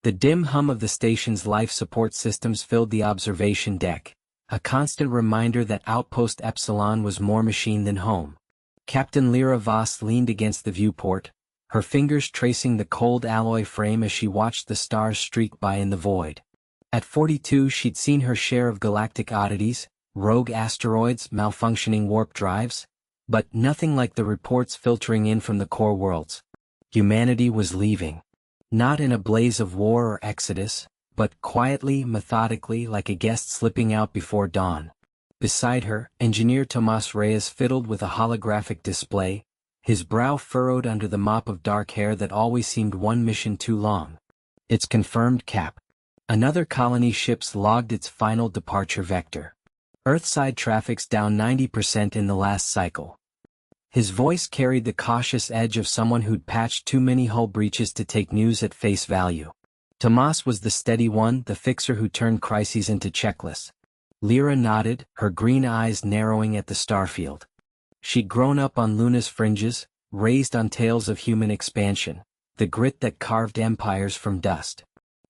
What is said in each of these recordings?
The dim hum of the station's life support systems filled the observation deck, a constant reminder that Outpost Epsilon was more machine than home. Captain Lyra Voss leaned against the viewport, her fingers tracing the cold alloy frame as she watched the stars streak by in the void. At 42 she'd seen her share of galactic oddities, rogue asteroids, malfunctioning warp drives, but nothing like the reports filtering in from the core worlds. Humanity was leaving. Not in a blaze of war or exodus, but quietly, methodically, like a guest slipping out before dawn. Beside her, Engineer Tomas Reyes fiddled with a holographic display, his brow furrowed under the mop of dark hair that always seemed one mission too long. "It's confirmed, Cap." Another colony ship's logged its final departure vector. Earthside traffic's down 90% in the last cycle. His voice carried the cautious edge of someone who'd patched too many hull breaches to take news at face value. Tomas was the steady one, the fixer who turned crises into checklists. Lyra nodded, her green eyes narrowing at the starfield. She'd grown up on Luna's fringes, raised on tales of human expansion, the grit that carved empires from dust.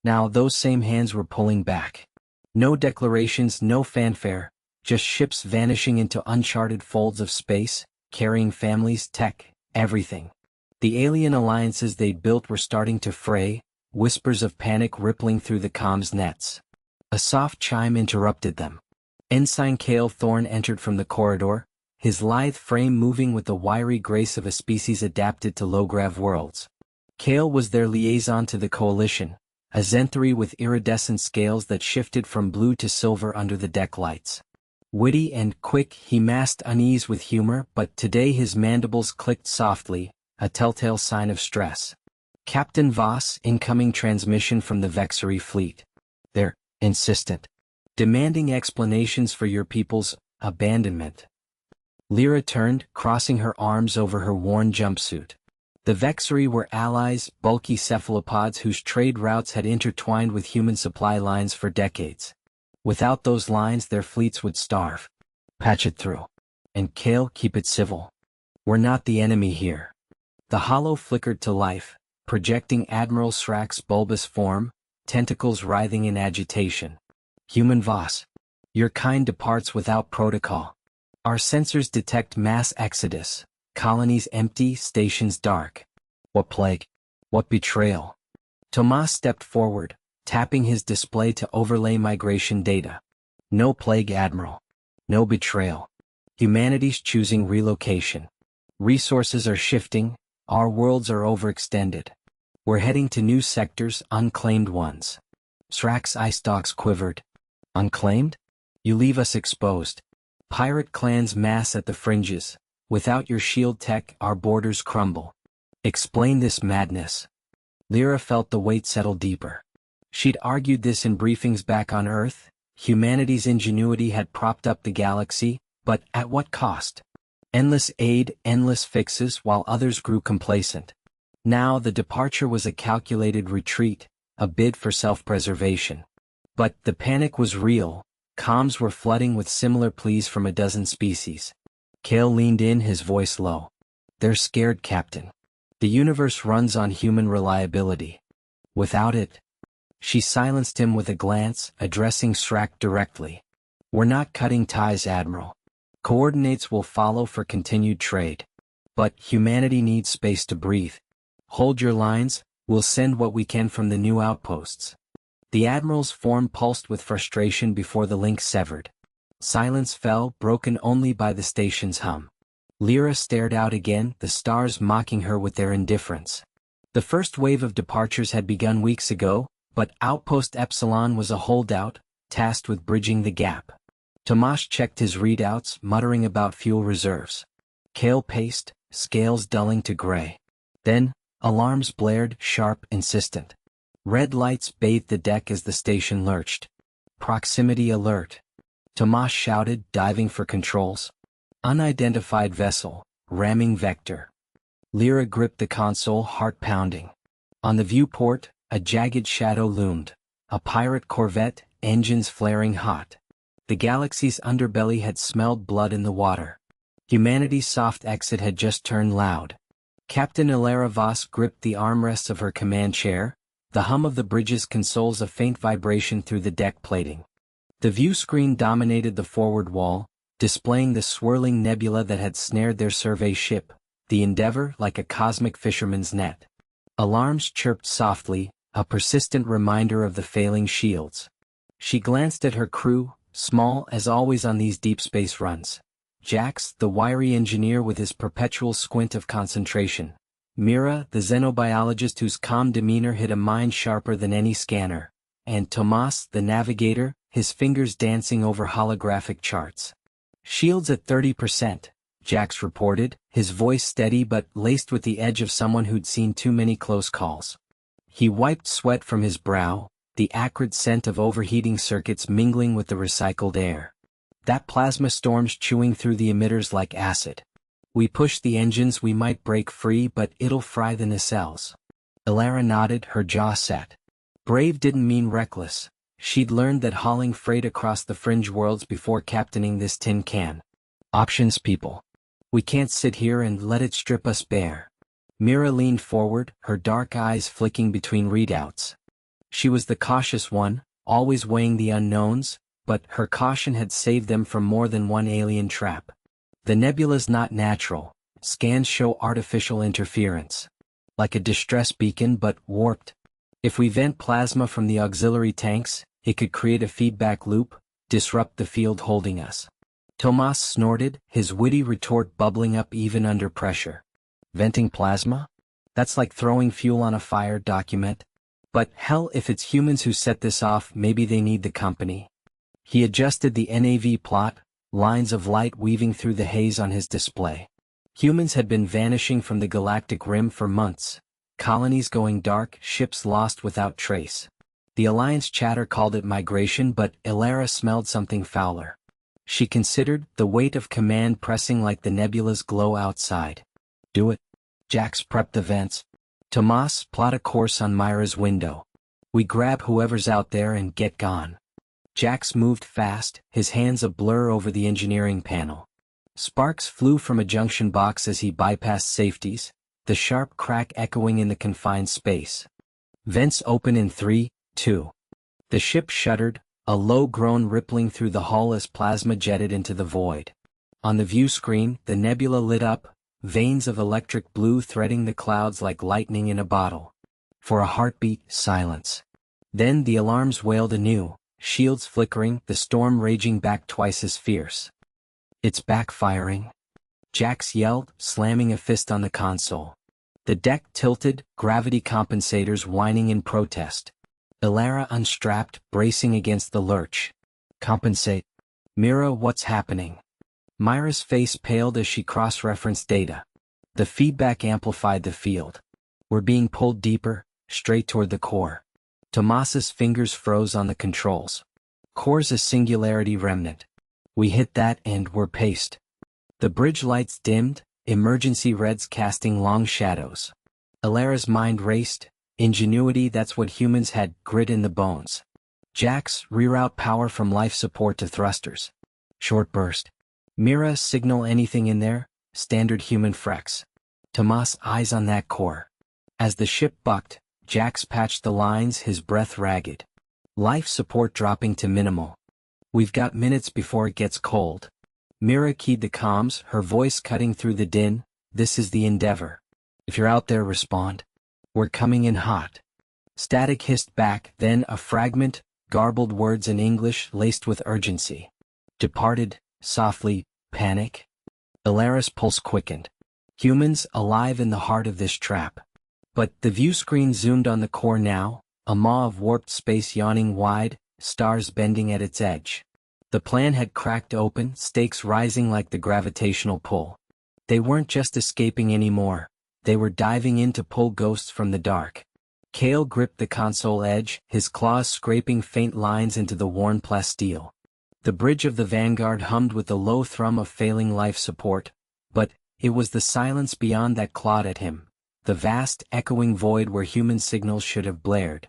Now those same hands were pulling back. No declarations, no fanfare, just ships vanishing into uncharted folds of space, carrying families, tech, everything. The alien alliances they'd built were starting to fray, whispers of panic rippling through the comms nets. A soft chime interrupted them. Ensign Cale Thorne entered from the corridor, his lithe frame moving with the wiry grace of a species adapted to low-grav worlds. Cale was their liaison to the Coalition, a Zenthri with iridescent scales that shifted from blue to silver under the deck lights. Witty and quick, he masked unease with humor, but today his mandibles clicked softly, a telltale sign of stress. "Captain Voss, incoming transmission from the Vexery fleet. They're insistent. Demanding explanations for your people's abandonment." Lyra turned, crossing her arms over her worn jumpsuit. The Vexery were allies, bulky cephalopods whose trade routes had intertwined with human supply lines for decades. Without those lines their fleets would starve. "Patch it through. And Cale, keep it civil. We're not the enemy here." The hollow flickered to life, projecting Admiral Srack's bulbous form, tentacles writhing in agitation. "Human Voss. Your kind departs without protocol. Our sensors detect mass exodus, colonies empty, stations dark. What plague? What betrayal?" Tomas stepped forward, tapping his display to overlay migration data. "No plague, Admiral. No betrayal. Humanity's choosing relocation. Resources are shifting, our worlds are overextended. We're heading to new sectors, unclaimed ones." Srack's eye stalks quivered. "Unclaimed? You leave us exposed. Pirate clans mass at the fringes. Without your shield tech, our borders crumble. Explain this madness." Lyra felt the weight settle deeper. She'd argued this in briefings back on Earth. Humanity's ingenuity had propped up the galaxy, but at what cost? Endless aid, endless fixes, while others grew complacent. Now the departure was a calculated retreat, a bid for self-preservation. But the panic was real. Comms were flooding with similar pleas from a dozen species. Cale leaned in, his voice low. "They're scared, Captain. The universe runs on human reliability. Without it—" She silenced him with a glance, addressing Srack directly. "We're not cutting ties, Admiral. Coordinates will follow for continued trade. But humanity needs space to breathe. Hold your lines, we'll send what we can from the new outposts." The Admiral's form pulsed with frustration before the link severed. Silence fell, broken only by the station's hum. Lyra stared out again, the stars mocking her with their indifference. The first wave of departures had begun weeks ago, but Outpost Epsilon was a holdout, tasked with bridging the gap. Tomas checked his readouts, muttering about fuel reserves. Cale paced, scales dulling to gray. Then, alarms blared, sharp, insistent. Red lights bathed the deck as the station lurched. "Proximity alert." Tomas shouted, diving for controls. "Unidentified vessel, ramming vector." Lyra gripped the console, heart pounding. On the viewport, a jagged shadow loomed. A pirate corvette, engines flaring hot. The galaxy's underbelly had smelled blood in the water. Humanity's soft exit had just turned loud. Captain Ilara Voss gripped the armrests of her command chair, The hum of the bridges consoles a faint vibration through the deck plating. The view screen dominated the forward wall, displaying the swirling nebula that had snared their survey ship, the Endeavour, like a cosmic fisherman's net. Alarms chirped softly, a persistent reminder of the failing shields. She glanced at her crew, small as always on these deep space runs. Jax, the wiry engineer with his perpetual squint of concentration. Mira, the xenobiologist whose calm demeanor hid a mind sharper than any scanner. And Tomas, the navigator, his fingers dancing over holographic charts. "Shields at 30%, Jax reported, his voice steady but laced with the edge of someone who'd seen too many close calls. He wiped sweat from his brow, the acrid scent of overheating circuits mingling with the recycled air. "That plasma storm's chewing through the emitters like acid. We push the engines, we might break free, but it'll fry the nacelles." Elara nodded, her jaw set. Brave didn't mean reckless. She'd learned that hauling freight across the fringe worlds before captaining this tin can. "Options, people. We can't sit here and let it strip us bare." Mira leaned forward, her dark eyes flicking between readouts. She was the cautious one, always weighing the unknowns, but her caution had saved them from more than one alien trap. "The nebula's not natural. Scans show artificial interference. Like a distress beacon but warped. If we vent plasma from the auxiliary tanks, it could create a feedback loop, disrupt the field holding us." Tomas snorted, his witty retort bubbling up even under pressure. "Venting plasma? That's like throwing fuel on a fire, document. But hell, if it's humans who set this off, maybe they need the company." He adjusted the NAV plot, lines of light weaving through the haze on his display. Humans had been vanishing from the galactic rim for months. Colonies going dark, ships lost without trace. The Alliance chatter called it migration, but Elara smelled something fouler. She considered, the weight of command pressing like the nebula's glow outside. "Do it." Jax prepped the vents. "Tomas, plot a course on Myra's window. We grab whoever's out there and get gone." Jax moved fast, his hands a blur over the engineering panel. Sparks flew from a junction box as he bypassed safeties, the sharp crack echoing in the confined space. Vents open in 3, 2. The ship shuddered, a low groan rippling through the hull as plasma jetted into the void. On the view screen, the nebula lit up, veins of electric blue threading the clouds like lightning in a bottle. For a heartbeat, silence. Then the alarms wailed anew, shields flickering, the storm raging back twice as fierce. "It's backfiring," Jax yelled, slamming a fist on the console. The deck tilted, gravity compensators whining in protest. Elara unstrapped, bracing against the lurch. "Compensate." "Mira, what's happening?" Myra's face paled as she cross-referenced data. The feedback amplified the field. "We're being pulled deeper, straight toward the core." Tomas's fingers froze on the controls. "Core's a singularity remnant. We hit that and we're paced." The bridge lights dimmed, emergency reds casting long shadows. Elara's mind raced. Ingenuity, that's what humans had, grit in the bones. Jax, reroute power from life support to thrusters. Short burst. Mira, signal anything in there, standard human frex. Tomas, eyes on that core. As the ship bucked, Jax patched the lines, his breath ragged. Life support dropping to minimal. "We've got minutes before it gets cold." Mira keyed the comms, her voice cutting through the din. "This is the Endeavour. If you're out there, respond. We're coming in hot." Static hissed back, then a fragment, garbled words in English laced with urgency. "Departed, softly, panic." Elara's pulse quickened. Humans alive in the heart of this trap. But the view screen zoomed on the core now, a maw of warped space yawning wide, stars bending at its edge. The plan had cracked open, stakes rising like the gravitational pull. They weren't just escaping anymore, they were diving in to pull ghosts from the dark. Kale gripped the console edge, his claws scraping faint lines into the worn plasteel. The bridge of the Vanguard hummed with the low thrum of failing life support, but it was the silence beyond that clawed at him, the vast, echoing void where human signals should have blared.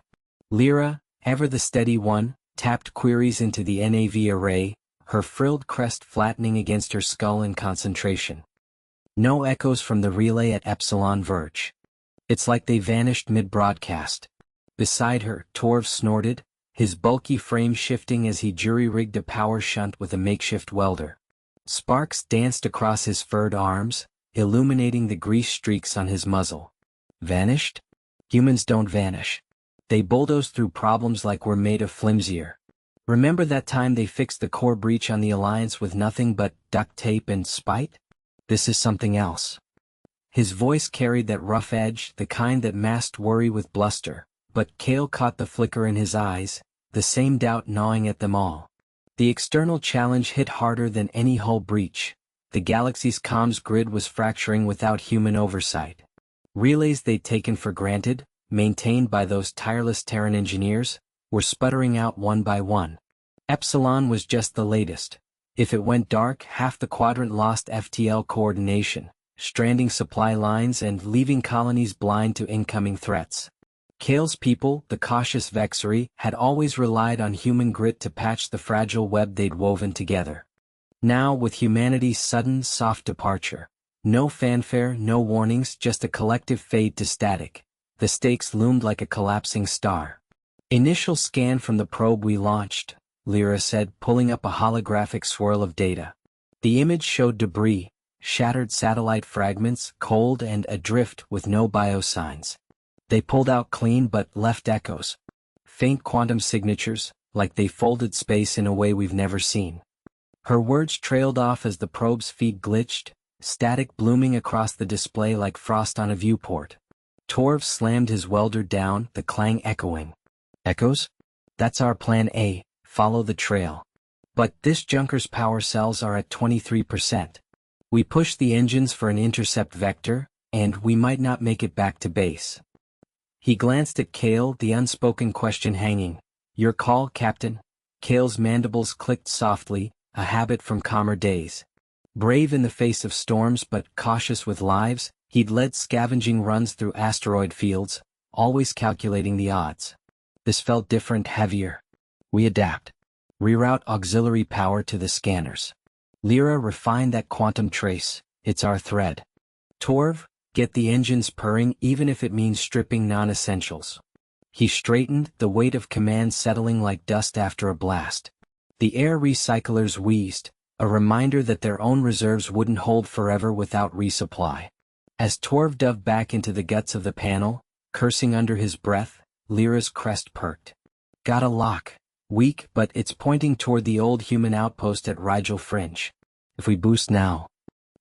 Lyra, ever the steady one, tapped queries into the NAV array, her frilled crest flattening against her skull in concentration. No echoes from the relay at Epsilon Verge. It's like they vanished mid-broadcast. Beside her, Torv snorted, his bulky frame shifting as he jury-rigged a power shunt with a makeshift welder. Sparks danced across his furred arms, illuminating the grease streaks on his muzzle. Vanished? Humans don't vanish. They bulldoze through problems like we're made of flimsier. Remember that time they fixed the core breach on the Alliance with nothing but duct tape and spite? This is something else. His voice carried that rough edge, the kind that masked worry with bluster, but Kale caught the flicker in his eyes, the same doubt gnawing at them all. The external challenge hit harder than any hull breach. The galaxy's comms grid was fracturing without human oversight. Relays they'd taken for granted, maintained by those tireless Terran engineers, were sputtering out one by one. Epsilon was just the latest. If it went dark, half the quadrant lost FTL coordination, stranding supply lines and leaving colonies blind to incoming threats. Kale's people, the cautious Vexery, had always relied on human grit to patch the fragile web they'd woven together. Now, with humanity's sudden, soft departure, no fanfare, no warnings, just a collective fade to static, the stakes loomed like a collapsing star. Initial scan from the probe we launched, Lyra said, pulling up a holographic swirl of data. The image showed debris, shattered satellite fragments, cold and adrift with no biosigns. They pulled out clean but left echoes. Faint quantum signatures, like they folded space in a way we've never seen. Her words trailed off as the probe's feed glitched, static blooming across the display like frost on a viewport. Torv slammed his welder down, the clang echoing. Echoes? That's our plan A, follow the trail. But this junker's power cells are at 23%. We push the engines for an intercept vector, and we might not make it back to base. He glanced at Kale, the unspoken question hanging. Your call, Captain? Kale's mandibles clicked softly, a habit from calmer days. Brave in the face of storms but cautious with lives, he'd led scavenging runs through asteroid fields, always calculating the odds. This felt different, heavier. We adapt. Reroute auxiliary power to the scanners. Lyra refined that quantum trace, it's our thread. Torv, get the engines purring even if it means stripping non-essentials. He straightened, the weight of command settling like dust after a blast. The air recyclers wheezed, a reminder that their own reserves wouldn't hold forever without resupply. As Torv dove back into the guts of the panel, cursing under his breath, Lyra's crest perked. Got a lock. Weak, but it's pointing toward the old human outpost at Rigel Fringe. If we boost now.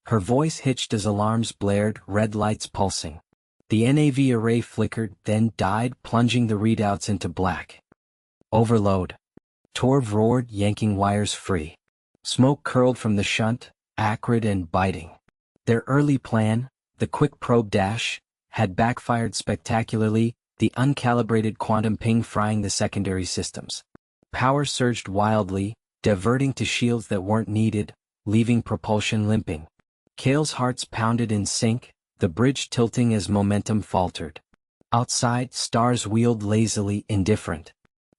Her voice hitched as alarms blared, red lights pulsing. The NAV array flickered, then died, plunging the readouts into black. Overload. Torv roared, yanking wires free. Smoke curled from the shunt, acrid and biting. Their early plan, the quick probe dash, had backfired spectacularly, the uncalibrated quantum ping frying the secondary systems. Power surged wildly, diverting to shields that weren't needed, leaving propulsion limping. Kale's hearts pounded in sync, the bridge tilting as momentum faltered. Outside, stars wheeled lazily, indifferent.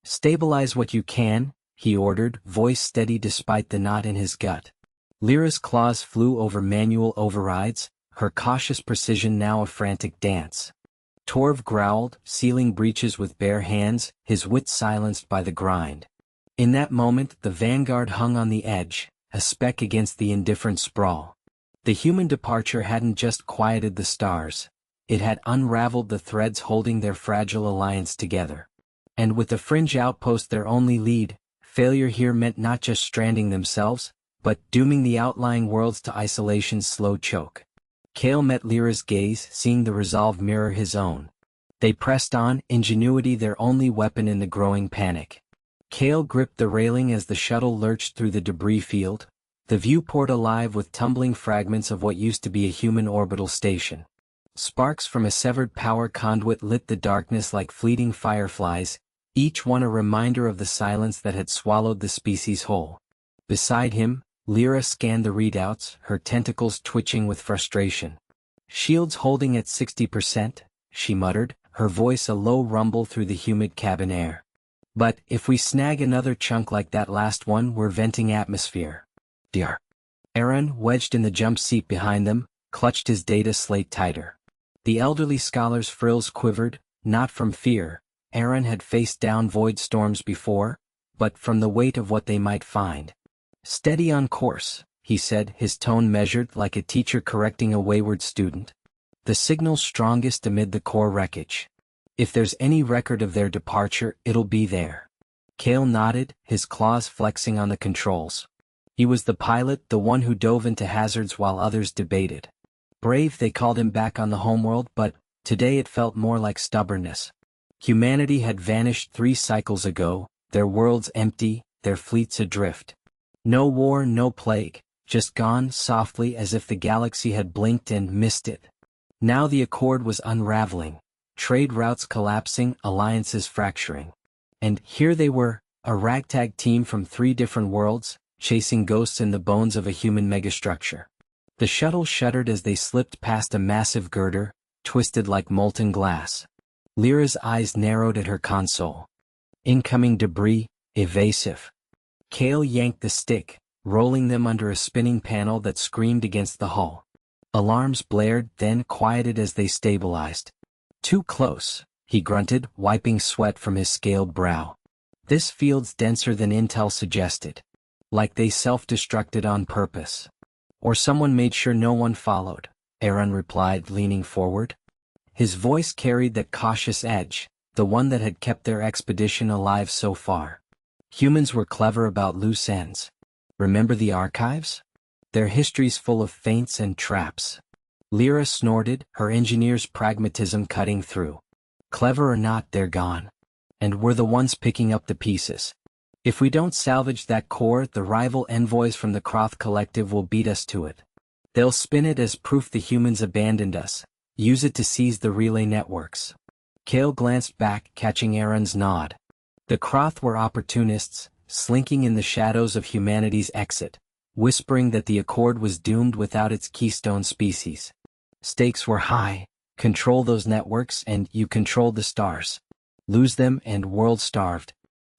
Stabilize what you can, he ordered, voice steady despite the knot in his gut. Lyra's claws flew over manual overrides, her cautious precision now a frantic dance. Torv growled, sealing breaches with bare hands, his wit silenced by the grind. In that moment, the vanguard hung on the edge, a speck against the indifferent sprawl. The human departure hadn't just quieted the stars, it had unraveled the threads holding their fragile alliance together. And with the fringe outpost their only lead, failure here meant not just stranding themselves, but dooming the outlying worlds to isolation's slow choke. Kale met Lyra's gaze, seeing the resolve mirror his own. They pressed on, ingenuity their only weapon in the growing panic. Kale gripped the railing as the shuttle lurched through the debris field, the viewport alive with tumbling fragments of what used to be a human orbital station. Sparks from a severed power conduit lit the darkness like fleeting fireflies, each one a reminder of the silence that had swallowed the species whole. Beside him, Lyra scanned the readouts, her tentacles twitching with frustration. Shields holding at 60%, she muttered, her voice a low rumble through the humid cabin air. But if we snag another chunk like that last one, we're venting atmosphere. Dear. Aaron, wedged in the jump seat behind them, clutched his data slate tighter. The elderly scholar's frills quivered, not from fear, Aaron had faced down void storms before, but from the weight of what they might find. "Steady on course," he said, his tone measured like a teacher correcting a wayward student. "The signal's strongest amid the core wreckage. If there's any record of their departure, it'll be there." Kale nodded, his claws flexing on the controls. He was the pilot, the one who dove into hazards while others debated. Brave, they called him back on the homeworld, but today it felt more like stubbornness. Humanity had vanished 3 cycles ago, their worlds empty, their fleets adrift. No war, no plague, just gone softly as if the galaxy had blinked and missed it. Now the Accord was unraveling, trade routes collapsing, alliances fracturing. And here they were, a ragtag team from 3 different worlds, chasing ghosts in the bones of a human megastructure. The shuttle shuddered as they slipped past a massive girder, twisted like molten glass. Lyra's eyes narrowed at her console. Incoming debris, evasive. Kale yanked the stick, rolling them under a spinning panel that screamed against the hull. Alarms blared, then quieted as they stabilized. "Too close," he grunted, wiping sweat from his scaled brow. "This field's denser than intel suggested. Like they self-destructed on purpose. Or someone made sure no one followed," Aaron replied, leaning forward. His voice carried that cautious edge, the one that had kept their expedition alive so far. "Humans were clever about loose ends. Remember the archives? Their history's full of feints and traps." Lyra snorted, her engineer's pragmatism cutting through. "Clever or not, they're gone. And we're the ones picking up the pieces. If we don't salvage that core, the rival envoys from the Kroth Collective will beat us to it. They'll spin it as proof the humans abandoned us, use it to seize the relay networks." Kale glanced back, catching Aaron's nod. The Kroth were opportunists, slinking in the shadows of humanity's exit, whispering that the Accord was doomed without its keystone species. Stakes were high: control those networks and you control the stars. Lose them and world starved.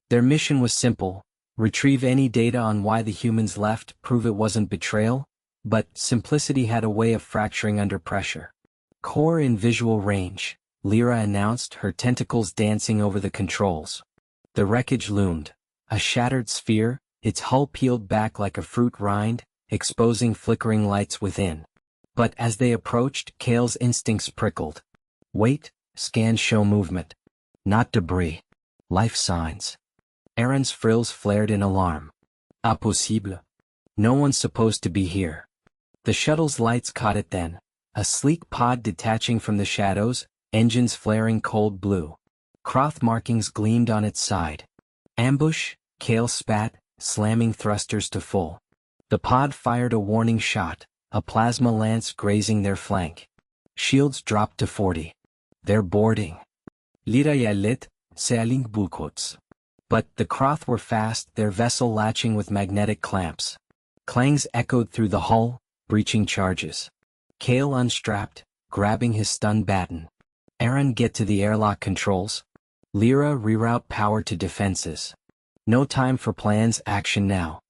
Their mission was simple: retrieve any data on why the humans left, prove it wasn't betrayal, but simplicity had a way of fracturing under pressure. "Core in visual range," Lyra announced, her tentacles dancing over the controls. The wreckage loomed, a shattered sphere, its hull peeled back like a fruit rind, exposing flickering lights within. But as they approached, Kale's instincts prickled. "Wait, scans show movement. Not debris. Life signs." Aaron's frills flared in alarm. "Impossible. No one's supposed to be here." The shuttle's lights caught it then, a sleek pod detaching from the shadows, engines flaring cold blue. Kroth markings gleamed on its side. "Ambush," Kale spat, slamming thrusters to full. The pod fired a warning shot, a plasma lance grazing their flank. Shields dropped to 40. "They're boarding." "Lyra yalet, sealing bulkots." But the Kroth were fast, their vessel latching with magnetic clamps. Clangs echoed through the hull, breaching charges. Kale unstrapped, grabbing his stun baton. "Aaron, get to the airlock controls." "Lyra, reroute power to defenses." "No time for plans, action now."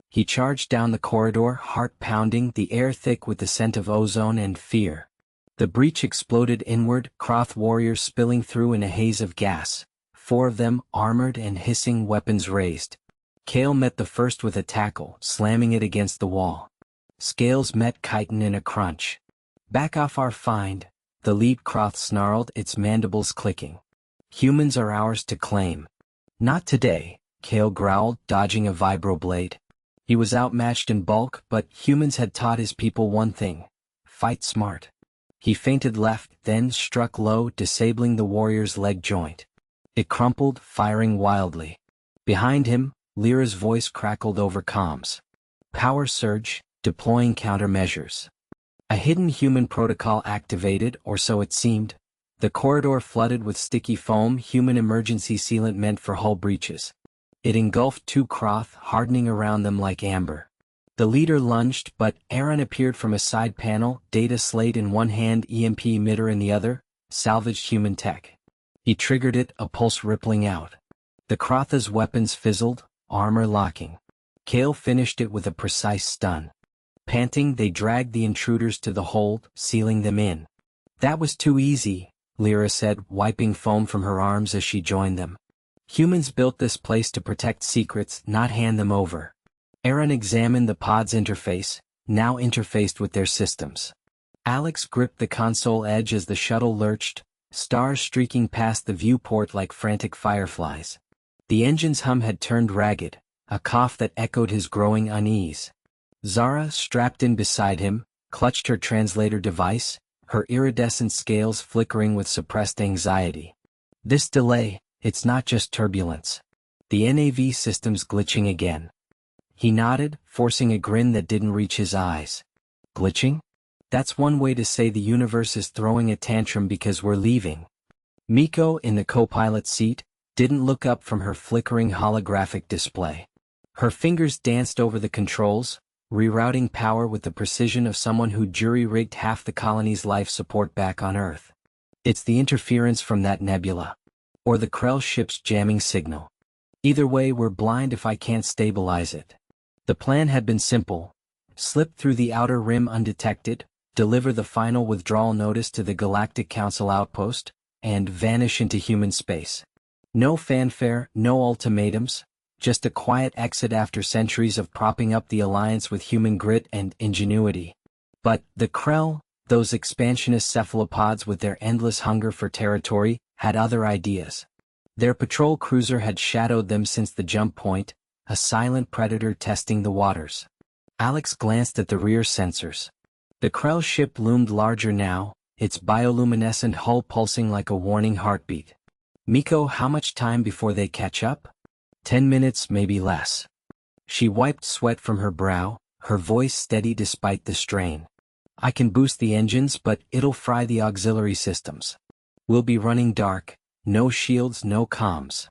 He charged down the corridor, heart pounding, the air thick with the scent of ozone and fear. The breach exploded inward, Kroth warriors spilling through in a haze of gas, 4 of them, armored and hissing, weapons raised. Kale met the first with a tackle, slamming it against the wall. Scales met chitin in a crunch. "Back off our find," the lead Kroth snarled, its mandibles clicking. "Humans are ours to claim." "Not today," Kale growled, dodging a vibroblade. He was outmatched in bulk, but humans had taught his people one thing: fight smart. He feinted left, then struck low, disabling the warrior's leg joint. It crumpled, firing wildly. Behind him, Lyra's voice crackled over comms. "Power surge, deploying countermeasures." A hidden human protocol activated, or so it seemed. The corridor flooded with sticky foam, human emergency sealant meant for hull breaches. It engulfed 2 Kroth, hardening around them like amber. The leader lunged, but Aaron appeared from a side panel, data slate in one hand, EMP emitter in the other, salvaged human tech. He triggered it, a pulse rippling out. The Krotha's weapons fizzled, armor locking. Kale finished it with a precise stun. Panting, they dragged the intruders to the hold, sealing them in. "That was too easy," Lyra said, wiping foam from her arms as she joined them. Humans built this place to protect secrets, not hand them over. Aaron examined the pod's interface, now interfaced with their systems. Alex gripped the console edge as the shuttle lurched, stars streaking past the viewport like frantic fireflies. The engine's hum had turned ragged, a cough that echoed his growing unease. Zara, strapped in beside him, clutched her translator device, her iridescent scales flickering with suppressed anxiety. This delay, it's not just turbulence. The NAV system's glitching again. He nodded, forcing a grin that didn't reach his eyes. Glitching? That's one way to say the universe is throwing a tantrum because we're leaving. Miko, in the co-pilot seat, didn't look up from her flickering holographic display. Her fingers danced over the controls, rerouting power with the precision of someone who jury-rigged half the colony's life support back on Earth. It's the interference from that nebula. Or the Krell ship's jamming signal. Either way, we're blind if I can't stabilize it. The plan had been simple. Slip through the outer rim undetected, deliver the final withdrawal notice to the Galactic Council outpost, and vanish into human space. No fanfare, no ultimatums, just a quiet exit after centuries of propping up the Alliance with human grit and ingenuity. But the Krell, those expansionist cephalopods with their endless hunger for territory, had other ideas. Their patrol cruiser had shadowed them since the jump point, a silent predator testing the waters. Alex glanced at the rear sensors. The Krell ship loomed larger now, its bioluminescent hull pulsing like a warning heartbeat. Miko, how much time before they catch up? 10 minutes, maybe less. She wiped sweat from her brow, her voice steady despite the strain. I can boost the engines, but it'll fry the auxiliary systems. We'll be running dark, no shields, no comms.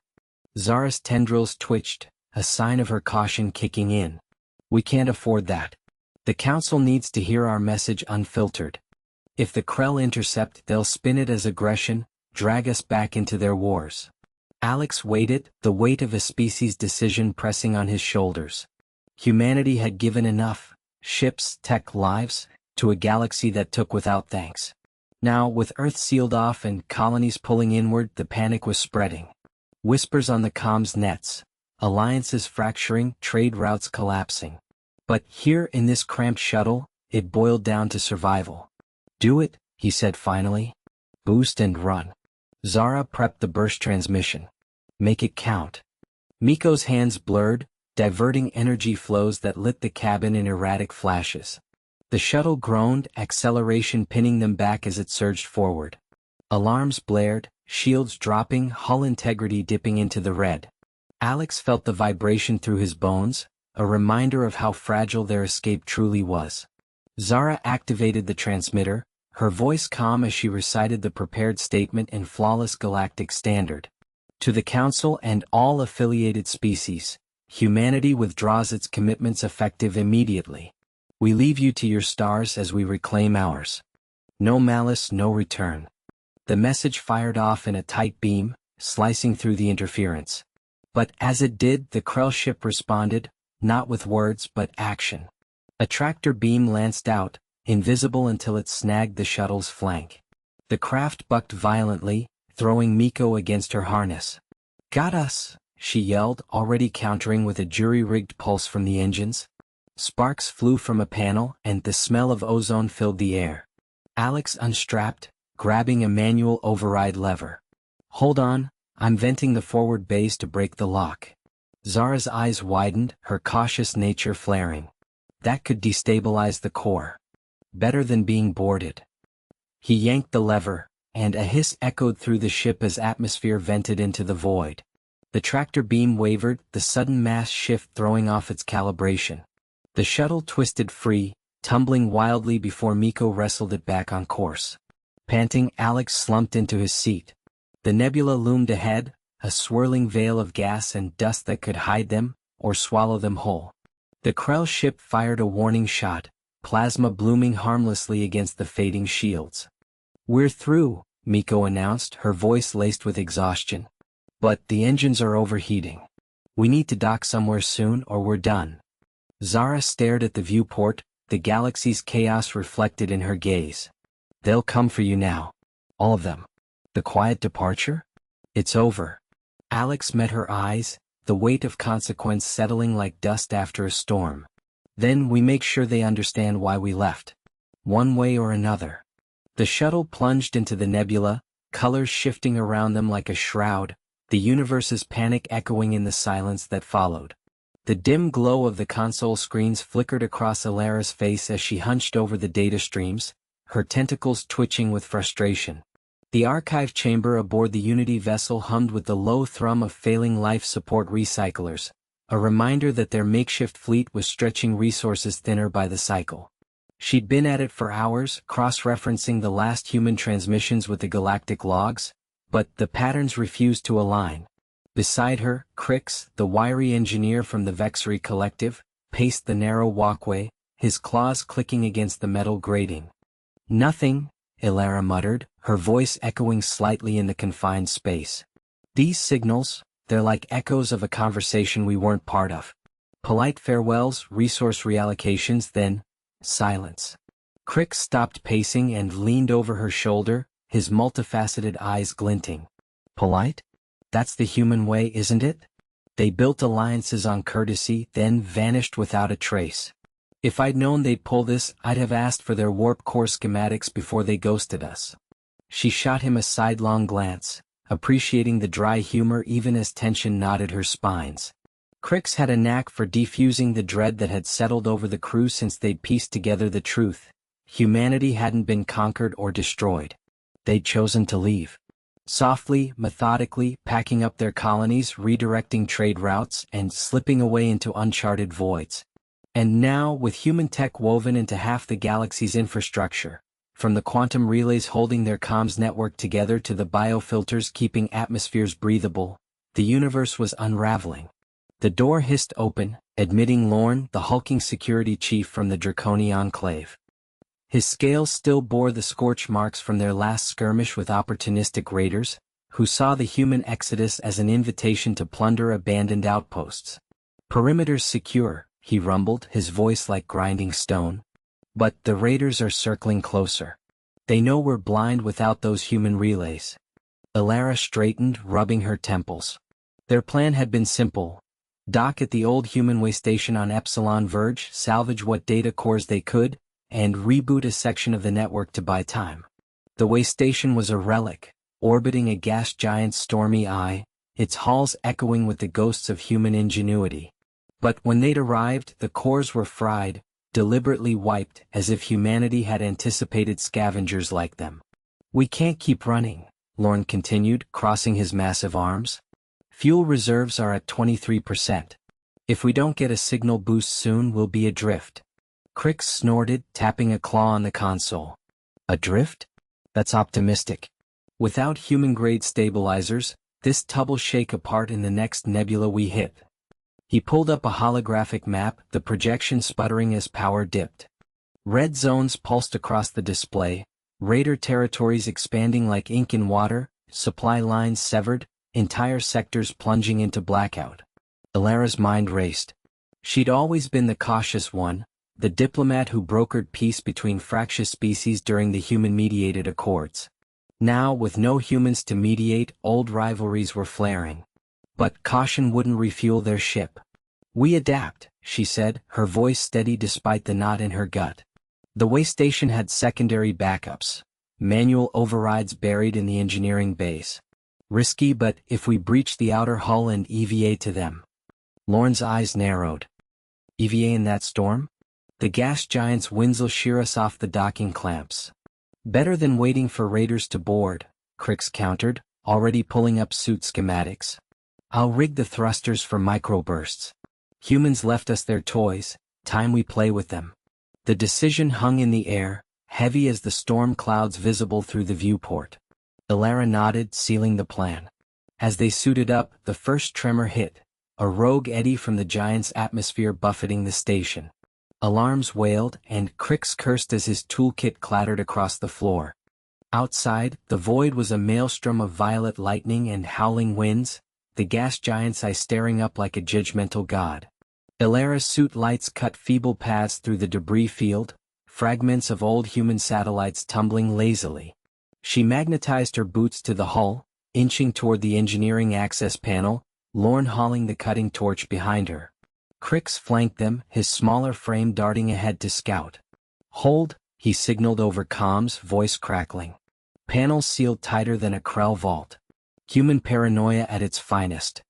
Zara's tendrils twitched, a sign of her caution kicking in. We can't afford that. The Council needs to hear our message unfiltered. If the Krell intercept, they'll spin it as aggression, drag us back into their wars. Alex waited, the weight of a species' decision pressing on his shoulders. Humanity had given enough, ships, tech, lives, to a galaxy that took without thanks. Now, with Earth sealed off and colonies pulling inward, the panic was spreading. Whispers on the comms nets, alliances fracturing, trade routes collapsing. But here in this cramped shuttle, it boiled down to survival. Do it, he said finally. Boost and run. Zara prepped the burst transmission. Make it count. Miko's hands blurred, diverting energy flows that lit the cabin in erratic flashes. The shuttle groaned, acceleration pinning them back as it surged forward. Alarms blared, shields dropping, hull integrity dipping into the red. Alex felt the vibration through his bones, a reminder of how fragile their escape truly was. Zara activated the transmitter, her voice calm as she recited the prepared statement in flawless galactic standard. To the Council and all affiliated species, humanity withdraws its commitments effective immediately. We leave you to your stars as we reclaim ours. No malice, no return. The message fired off in a tight beam, slicing through the interference. But as it did, the Krell ship responded, not with words but action. A tractor beam lanced out, invisible until it snagged the shuttle's flank. The craft bucked violently, throwing Miko against her harness. Got us, she yelled, already countering with a jury-rigged pulse from the engines. Sparks flew from a panel, and the smell of ozone filled the air. Alex unstrapped, grabbing a manual override lever. Hold on, I'm venting the forward bays to break the lock. Zara's eyes widened, her cautious nature flaring. That could destabilize the core. Better than being boarded. He yanked the lever, and a hiss echoed through the ship as atmosphere vented into the void. The tractor beam wavered, the sudden mass shift throwing off its calibration. The shuttle twisted free, tumbling wildly before Miko wrestled it back on course. Panting, Alex slumped into his seat. The nebula loomed ahead, a swirling veil of gas and dust that could hide them, or swallow them whole. The Krell ship fired a warning shot, plasma blooming harmlessly against the fading shields. We're through, Miko announced, her voice laced with exhaustion. But the engines are overheating. We need to dock somewhere soon or we're done. Zara stared at the viewport, the galaxy's chaos reflected in her gaze. They'll come for you now. All of them. The quiet departure? It's over. Alex met her eyes, the weight of consequence settling like dust after a storm. Then we make sure they understand why we left. One way or another. The shuttle plunged into the nebula, colors shifting around them like a shroud, the universe's panic echoing in the silence that followed. The dim glow of the console screens flickered across Alara's face as she hunched over the data streams, her tentacles twitching with frustration. The archive chamber aboard the Unity vessel hummed with the low thrum of failing life support recyclers, a reminder that their makeshift fleet was stretching resources thinner by the cycle. She'd been at it for hours, cross-referencing the last human transmissions with the galactic logs, but the patterns refused to align. Beside her, Crix, the wiry engineer from the Vexery Collective, paced the narrow walkway, his claws clicking against the metal grating. "Nothing," Ilara muttered, her voice echoing slightly in the confined space. "These signals, they're like echoes of a conversation we weren't part of." Polite farewells, resource reallocations, then silence. Crix stopped pacing and leaned over her shoulder, his multifaceted eyes glinting. "Polite? That's the human way, isn't it? They built alliances on courtesy, then vanished without a trace. If I'd known they'd pull this, I'd have asked for their warp core schematics before they ghosted us." She shot him a sidelong glance, appreciating the dry humor even as tension knotted her spines. Crix had a knack for defusing the dread that had settled over the crew since they'd pieced together the truth. Humanity hadn't been conquered or destroyed. They'd chosen to leave. Softly, methodically, packing up their colonies, redirecting trade routes, and slipping away into uncharted voids. And now, with human tech woven into half the galaxy's infrastructure, from the quantum relays holding their comms network together to the biofilters keeping atmospheres breathable, the universe was unraveling. The door hissed open, admitting Lorne, the hulking security chief from the Draconi Enclave. His scales still bore the scorch marks from their last skirmish with opportunistic raiders, who saw the human exodus as an invitation to plunder abandoned outposts. "Perimeters secure," he rumbled, his voice like grinding stone. "But the raiders are circling closer. They know we're blind without those human relays." Ilara straightened, rubbing her temples. Their plan had been simple. Dock at the old human way station on Epsilon Verge, salvage what data cores they could, and reboot a section of the network to buy time. The way station was a relic, orbiting a gas giant's stormy eye, its halls echoing with the ghosts of human ingenuity. But when they'd arrived, the cores were fried, deliberately wiped, as if humanity had anticipated scavengers like them. "We can't keep running," Lorne continued, crossing his massive arms. "Fuel reserves are at 23%. If we don't get a signal boost soon, we'll be adrift." Crix snorted, tapping a claw on the console. "Adrift? That's optimistic. Without human-grade stabilizers, this tubble'll shake apart in the next nebula we hit." He pulled up a holographic map, the projection sputtering as power dipped. Red zones pulsed across the display, raider territories expanding like ink in water, supply lines severed, entire sectors plunging into blackout. Ilara's mind raced. She'd always been the cautious one, the diplomat who brokered peace between fractious species during the human-mediated accords. Now, with no humans to mediate, old rivalries were flaring. But caution wouldn't refuel their ship. "We adapt," she said, her voice steady despite the knot in her gut. The way station had secondary backups, manual overrides buried in the engineering base. Risky, but if we breach the outer hull and EVA to them. Lorne's eyes narrowed. "EVA in that storm? The gas giant's winds'll shear us off the docking clamps." "Better than waiting for raiders to board," Crix countered, already pulling up suit schematics. "I'll rig the thrusters for microbursts. Humans left us their toys, time we play with them." The decision hung in the air, heavy as the storm clouds visible through the viewport. Ilara nodded, sealing the plan. As they suited up, the first tremor hit, a rogue eddy from the giant's atmosphere buffeting the station. Alarms wailed, and Crix cursed as his toolkit clattered across the floor. Outside, the void was a maelstrom of violet lightning and howling winds, the gas giant's eye staring up like a judgmental god. Ilara's suit lights cut feeble paths through the debris field, fragments of old human satellites tumbling lazily. She magnetized her boots to the hull, inching toward the engineering access panel, Lorne hauling the cutting torch behind her. Crix flanked them, his smaller frame darting ahead to scout. "Hold," he signaled over comms, voice crackling. Panels sealed tighter than a Krell vault. Human paranoia at its finest.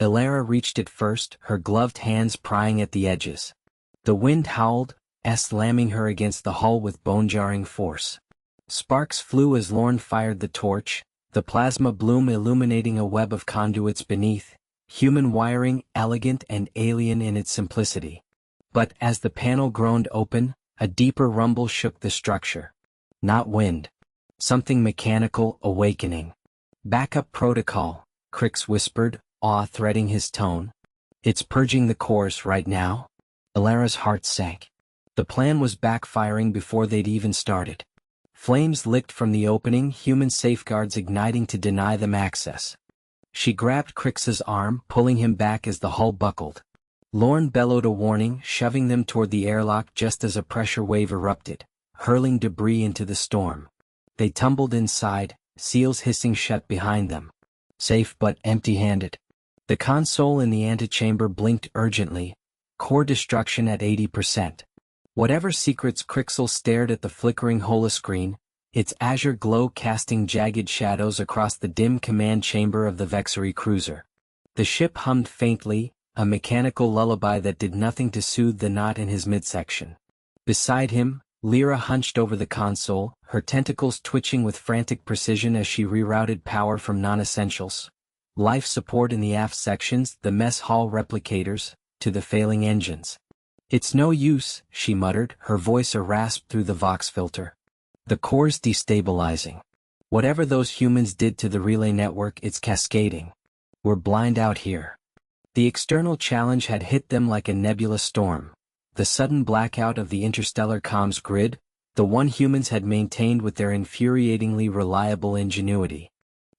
Ilara reached it first, her gloved hands prying at the edges. The wind howled, slamming her against the hull with bone-jarring force. Sparks flew as Lorne fired the torch, the plasma bloom illuminating a web of conduits beneath, human wiring elegant and alien in its simplicity. But as the panel groaned open, a deeper rumble shook the structure. Not wind. Something mechanical awakening. "Backup protocol," Crix whispered, awe threading his tone. "It's purging the cores right now?" Ilara's heart sank. The plan was backfiring before they'd even started. Flames licked from the opening, human safeguards igniting to deny them access. She grabbed Crix's arm, pulling him back as the hull buckled. Lorne bellowed a warning, shoving them toward the airlock just as a pressure wave erupted, hurling debris into the storm. They tumbled inside, seals hissing shut behind them. Safe but empty-handed. The console in the antechamber blinked urgently, core destruction at 80%. Whatever secrets Crixel stared at the flickering holoscreen, its azure glow casting jagged shadows across the dim command chamber of the Vexery cruiser. The ship hummed faintly, a mechanical lullaby that did nothing to soothe the knot in his midsection. Beside him, Lyra hunched over the console, her tentacles twitching with frantic precision as she rerouted power from non-essentials. Life support in the aft sections, the mess hall replicators, to the failing engines. "It's no use," she muttered, her voice a rasp through the Vox filter. "The core's destabilizing. Whatever those humans did to the relay network, it's cascading. We're blind out here." The external challenge had hit them like a nebula storm. The sudden blackout of the interstellar comms grid, the one humans had maintained with their infuriatingly reliable ingenuity.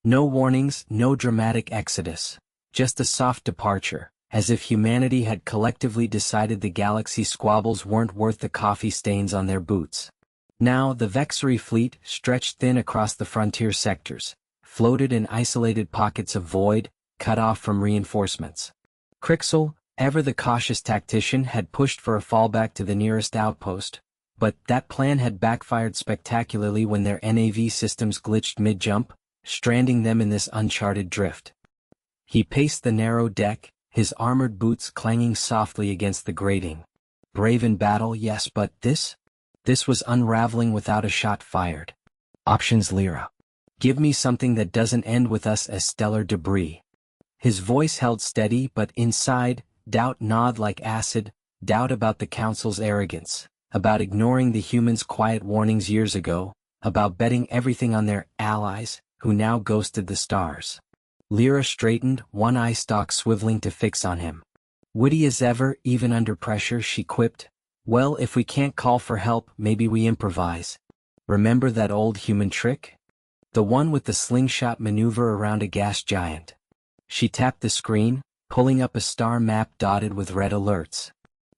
No warnings, no dramatic exodus. Just a soft departure, as if humanity had collectively decided the galaxy squabbles weren't worth the coffee stains on their boots. Now the Vexery fleet, stretched thin across the frontier sectors, floated in isolated pockets of void, cut off from reinforcements. Crixel, ever the cautious tactician, had pushed for a fallback to the nearest outpost, but that plan had backfired spectacularly when their NAV systems glitched mid-jump, stranding them in this uncharted drift. He paced the narrow deck, his armored boots clanging softly against the grating. Brave in battle, yes, but this? This was unraveling without a shot fired. Options, Lyra. Give me something that doesn't end with us as stellar debris. His voice held steady, but inside, doubt gnawed like acid, doubt about the Council's arrogance, about ignoring the humans' quiet warnings years ago, about betting everything on their allies, who now ghosted the stars. Lyra straightened, one eye stalk swiveling to fix on him. Witty as ever, even under pressure, she quipped, "Well, if we can't call for help, maybe we improvise. Remember that old human trick? The one with the slingshot maneuver around a gas giant." She tapped the screen, pulling up a star map dotted with red alerts.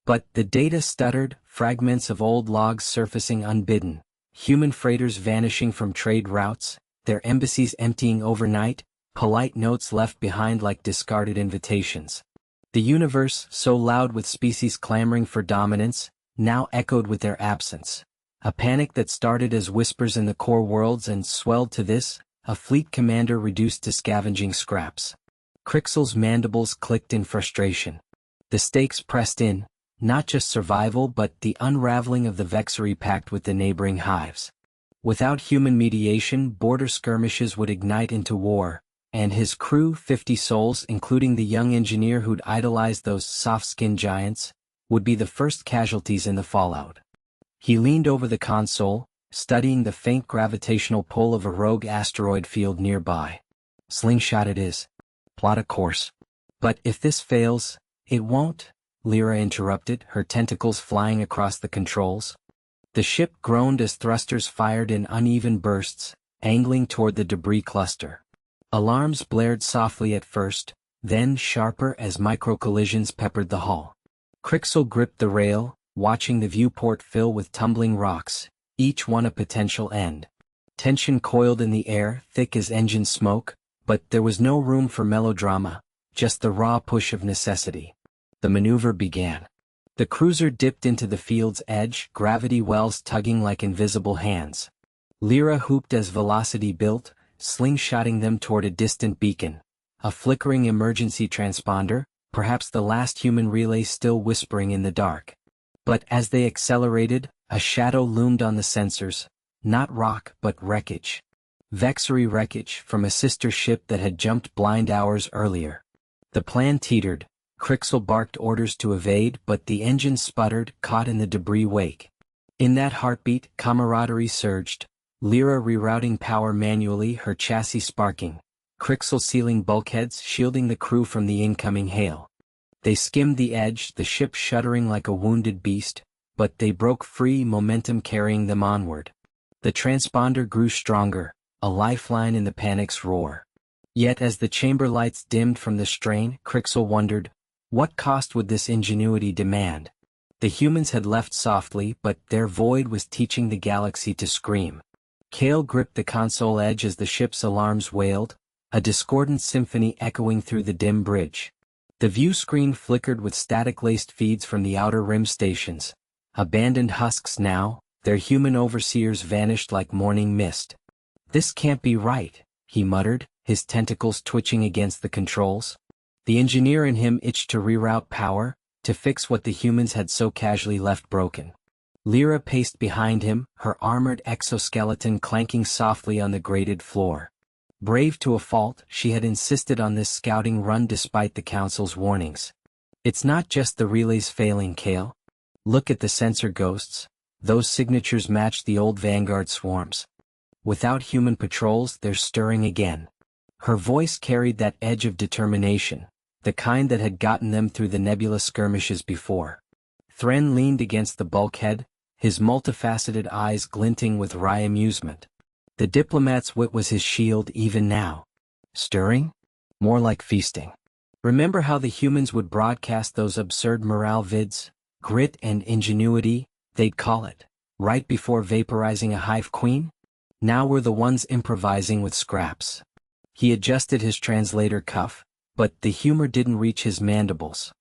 But the data stuttered, fragments of old logs surfacing unbidden, human freighters vanishing from trade routes, their embassies emptying overnight, polite notes left behind like discarded invitations. The universe, so loud with species clamoring for dominance, now echoed with their absence. A panic that started as whispers in the core worlds and swelled to this, a fleet commander reduced to scavenging scraps. Crixel's mandibles clicked in frustration. The stakes pressed in, not just survival but the unraveling of the Vexery pact with the neighboring hives. Without human mediation, border skirmishes would ignite into war, and his crew, 50 souls including the young engineer who'd idolized those soft-skinned giants, would be the first casualties in the fallout. He leaned over the console, studying the faint gravitational pull of a rogue asteroid field nearby. "Slingshot it is. Plot a course." "But if this fails, it won't," Lyra interrupted, her tentacles flying across the controls. The ship groaned as thrusters fired in uneven bursts, angling toward the debris cluster. Alarms blared softly at first, then sharper as micro-collisions peppered the hull. Crixel gripped the rail, watching the viewport fill with tumbling rocks, each one a potential end. Tension coiled in the air, thick as engine smoke, but there was no room for melodrama, just the raw push of necessity. The maneuver began. The cruiser dipped into the field's edge, gravity wells tugging like invisible hands. Lyra whooped as velocity built, slingshotting them toward a distant beacon, a flickering emergency transponder, perhaps the last human relay still whispering in the dark. But as they accelerated, a shadow loomed on the sensors, not rock but wreckage. Vexery wreckage from a sister ship that had jumped blind hours earlier. The plan teetered. Crixel barked orders to evade, but the engine sputtered, caught in the debris wake. In that heartbeat, camaraderie surged, Lyra rerouting power manually, her chassis sparking, Crixel sealing bulkheads, shielding the crew from the incoming hail. They skimmed the edge, the ship shuddering like a wounded beast, but they broke free, momentum carrying them onward. The transponder grew stronger, a lifeline in the panic's roar. Yet as the chamber lights dimmed from the strain, Crixel wondered, what cost would this ingenuity demand? The humans had left softly, but their void was teaching the galaxy to scream. Kale gripped the console edge as the ship's alarms wailed, a discordant symphony echoing through the dim bridge. The view screen flickered with static-laced feeds from the outer rim stations. Abandoned husks now, their human overseers vanished like morning mist. This can't be right, he muttered, his tentacles twitching against the controls. The engineer in him itched to reroute power, to fix what the humans had so casually left broken. Lyra paced behind him, her armored exoskeleton clanking softly on the grated floor. Brave to a fault, she had insisted on this scouting run despite the Council's warnings. It's not just the relays failing, Kale. Look at the sensor ghosts. Those signatures match the old Vanguard swarms. Without human patrols, they're stirring again. Her voice carried that edge of determination, the kind that had gotten them through the nebula skirmishes before. Thren leaned against the bulkhead, his multifaceted eyes glinting with wry amusement. The diplomat's wit was his shield even now. Stirring? More like feasting. Remember how the humans would broadcast those absurd morale vids? Grit and ingenuity, they'd call it, right before vaporizing a hive queen? Now we're the ones improvising with scraps. He adjusted his translator cuff, but the humor didn't reach his mandibles.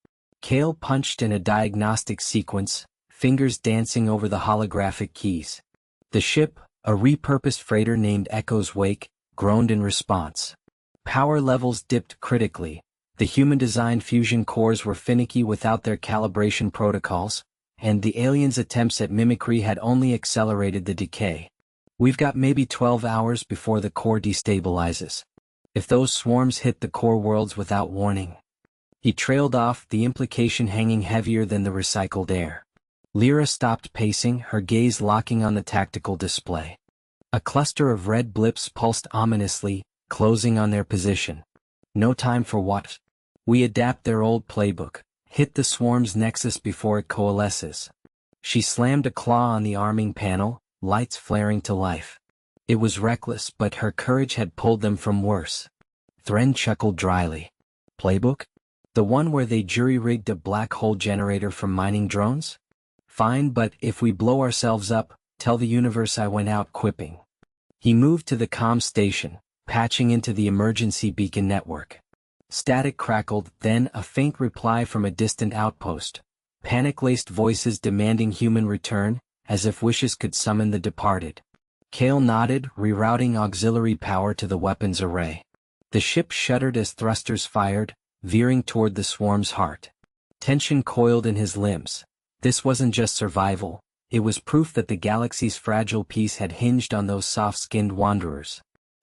Kale punched in a diagnostic sequence, fingers dancing over the holographic keys. The ship, a repurposed freighter named Echo's Wake, groaned in response. Power levels dipped critically. The human-designed fusion cores were finicky without their calibration protocols, and the aliens' attempts at mimicry had only accelerated the decay. We've got maybe 12 hours before the core destabilizes. If those swarms hit the core worlds without warning. He trailed off, the implication hanging heavier than the recycled air. Lyra stopped pacing, her gaze locking on the tactical display. A cluster of red blips pulsed ominously, closing on their position. No time for what? We adapt their old playbook, hit the swarm's nexus before it coalesces. She slammed a claw on the arming panel, lights flaring to life. It was reckless, but her courage had pulled them from worse. Thren chuckled dryly. Playbook? The one where they jury-rigged a black hole generator from mining drones? Fine, but if we blow ourselves up, tell the universe I went out quipping. He moved to the comm station, patching into the emergency beacon network. Static crackled, then a faint reply from a distant outpost. Panic-laced voices demanding human return, as if wishes could summon the departed. Kale nodded, rerouting auxiliary power to the weapons array. The ship shuddered as thrusters fired, veering toward the swarm's heart. Tension coiled in his limbs. This wasn't just survival, it was proof that the galaxy's fragile peace had hinged on those soft-skinned wanderers.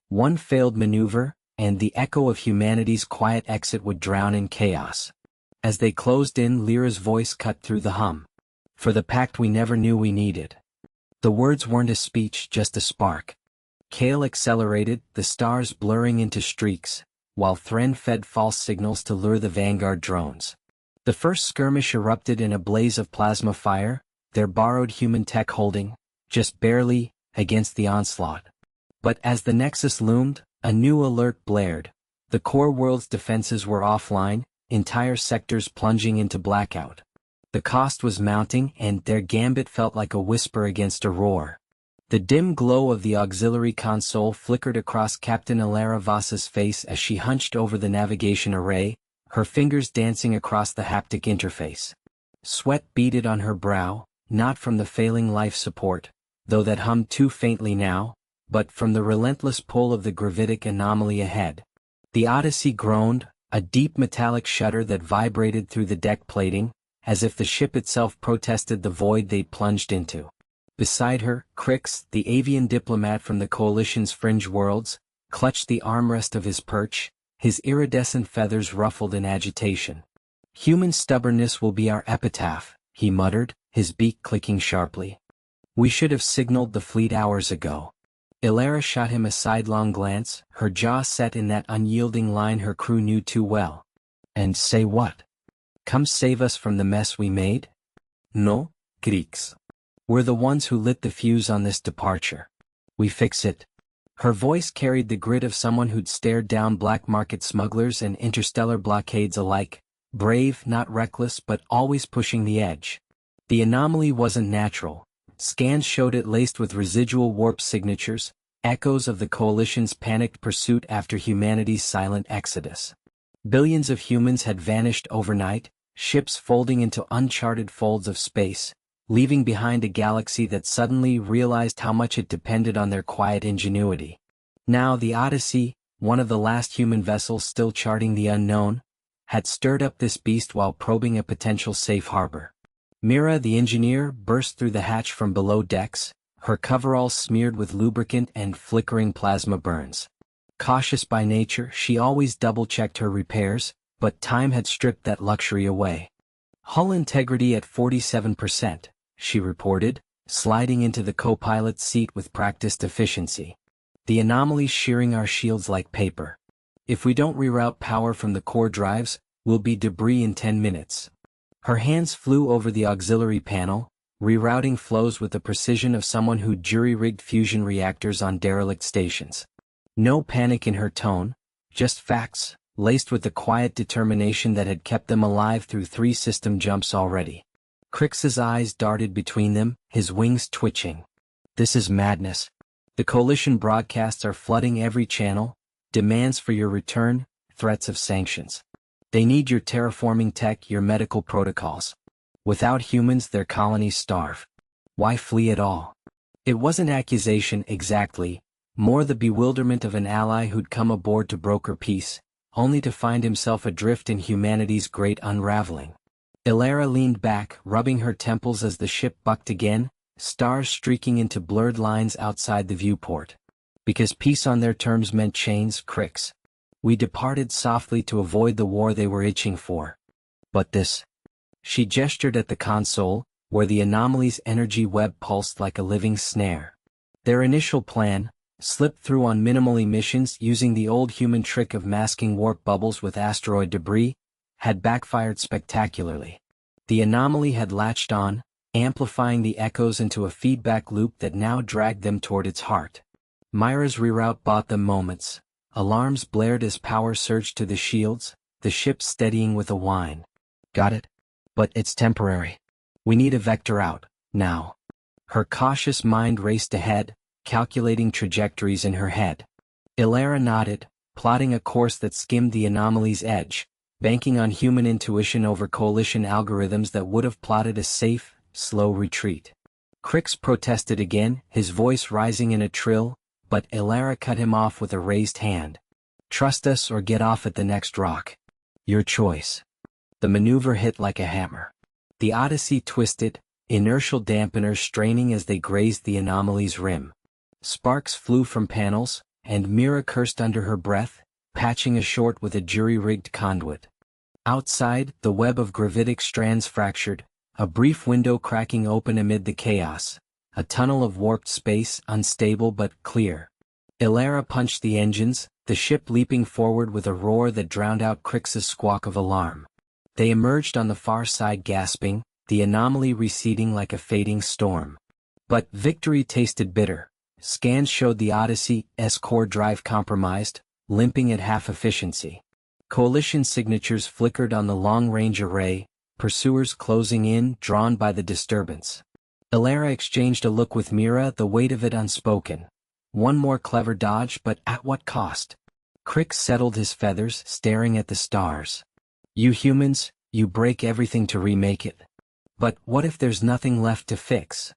One failed maneuver, and the echo of humanity's quiet exit would drown in chaos. As they closed in, Lyra's voice cut through the hum. For the pact we never knew we needed. The words weren't a speech, just a spark. Kale accelerated, the stars blurring into streaks, while Thren fed false signals to lure the Vanguard drones. The first skirmish erupted in a blaze of plasma fire, their borrowed human tech holding, just barely, against the onslaught. But as the Nexus loomed, a new alert blared. The core world's defenses were offline, entire sectors plunging into blackout. The cost was mounting, and their gambit felt like a whisper against a roar. The dim glow of the auxiliary console flickered across Captain Ilara Voss's face as she hunched over the navigation array, her fingers dancing across the haptic interface. Sweat beaded on her brow, not from the failing life support, though that hummed too faintly now, but from the relentless pull of the gravitic anomaly ahead. The Odyssey groaned, a deep metallic shudder that vibrated through the deck plating, as if the ship itself protested the void they'd plunged into. Beside her, Crix, the avian diplomat from the Coalition's fringe worlds, clutched the armrest of his perch, his iridescent feathers ruffled in agitation. "Human stubbornness will be our epitaph," he muttered, his beak clicking sharply. "We should have signaled the fleet hours ago." Ilara shot him a sidelong glance, her jaw set in that unyielding line her crew knew too well. "And say what? Come save us from the mess we made?" "No, Crix. We're the ones who lit the fuse on this departure. We fix it." Her voice carried the grit of someone who'd stared down black market smugglers and interstellar blockades alike, brave, not reckless, but always pushing the edge. The anomaly wasn't natural. Scans showed it laced with residual warp signatures, echoes of the Coalition's panicked pursuit after humanity's silent exodus. Billions of humans had vanished overnight, ships folding into uncharted folds of space, leaving behind a galaxy that suddenly realized how much it depended on their quiet ingenuity. Now the Odyssey, one of the last human vessels still charting the unknown, had stirred up this beast while probing a potential safe harbor. Mira, the engineer, burst through the hatch from below decks, her coveralls smeared with lubricant and flickering plasma burns. Cautious by nature, she always double-checked her repairs, but time had stripped that luxury away. "Hull integrity at 47%, she reported, sliding into the co-pilot's seat with practiced efficiency. "The anomaly's shearing our shields like paper. If we don't reroute power from the core drives, we'll be debris in 10 minutes. Her hands flew over the auxiliary panel, rerouting flows with the precision of someone who'd jury-rigged fusion reactors on derelict stations. No panic in her tone, just facts, laced with the quiet determination that had kept them alive through 3 system jumps already. Crix's eyes darted between them, his wings twitching. "This is madness. The Coalition broadcasts are flooding every channel, demands for your return, threats of sanctions. They need your terraforming tech, your medical protocols. Without humans, their colonies starve. Why flee at all?" It wasn't accusation exactly, more the bewilderment of an ally who'd come aboard to broker peace, only to find himself adrift in humanity's great unraveling. Ilara leaned back, rubbing her temples as the ship bucked again, stars streaking into blurred lines outside the viewport. "Because peace on their terms meant chains, Crix. We departed softly to avoid the war they were itching for. But this..." She gestured at the console, where the anomaly's energy web pulsed like a living snare. Their initial plan, slipped through on minimal emissions using the old human trick of masking warp bubbles with asteroid debris, had backfired spectacularly. The anomaly had latched on, amplifying the echoes into a feedback loop that now dragged them toward its heart. Myra's reroute bought them moments. Alarms blared as power surged to the shields, the ship steadying with a whine. "Got it? But it's temporary. We need a vector out, now." Her cautious mind raced ahead, calculating trajectories in her head. Ilara nodded, plotting a course that skimmed the anomaly's edge, banking on human intuition over Coalition algorithms that would have plotted a safe, slow retreat. Crix protested again, his voice rising in a trill, but Ilara cut him off with a raised hand. "Trust us or get off at the next rock. Your choice." The maneuver hit like a hammer. The Odyssey twisted, inertial dampeners straining as they grazed the anomaly's rim. Sparks flew from panels, and Mira cursed under her breath, patching a short with a jury-rigged conduit. Outside, the web of gravitic strands fractured, a brief window cracking open amid the chaos, a tunnel of warped space, unstable but clear. Ilara punched the engines, the ship leaping forward with a roar that drowned out Crix's squawk of alarm. They emerged on the far side gasping, the anomaly receding like a fading storm. But victory tasted bitter. Scans showed the Odyssey's core drive compromised, limping at half efficiency. Coalition signatures flickered on the long-range array, pursuers closing in, drawn by the disturbance. Elara exchanged a look with Mira, the weight of it unspoken. One more clever dodge, but at what cost? Crick settled his feathers, staring at the stars. You humans, you break everything to remake it. But what if there's nothing left to fix?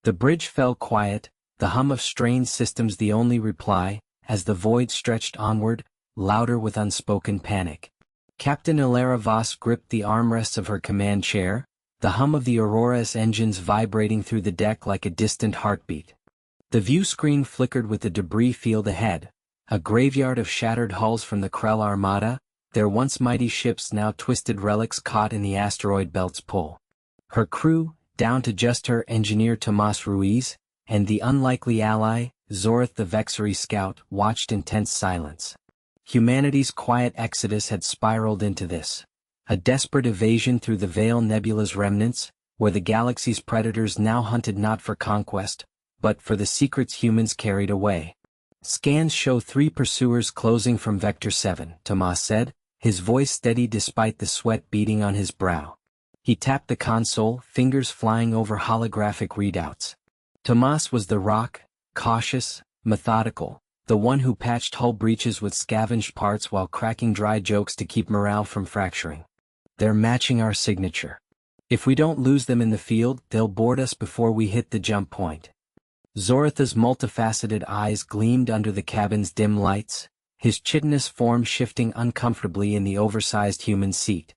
The bridge fell quiet, the hum of strained systems the only reply, as the void stretched onward, louder with unspoken panic. Captain Elara Voss gripped the armrests of her command chair, the hum of the Aurora's engines vibrating through the deck like a distant heartbeat. The view screen flickered with the debris field ahead, a graveyard of shattered hulls from the Krell Armada, their once mighty ships now twisted relics caught in the asteroid belt's pull. Her crew, down to just her engineer Tomas Ruiz, and the unlikely ally, Zorith the Vexery scout, watched in tense silence. Humanity's quiet exodus had spiraled into this. A desperate evasion through the Veil Nebula's remnants, where the galaxy's predators now hunted not for conquest, but for the secrets humans carried away. Scans show 3 pursuers closing from Vector 7, Tomas said, his voice steady despite the sweat beading on his brow. He tapped the console, fingers flying over holographic readouts. Tomas was the rock, cautious, methodical, the one who patched hull breaches with scavenged parts while cracking dry jokes to keep morale from fracturing. They're matching our signature. If we don't lose them in the field, they'll board us before we hit the jump point. Zoritha's multifaceted eyes gleamed under the cabin's dim lights, his chitinous form shifting uncomfortably in the oversized human seat.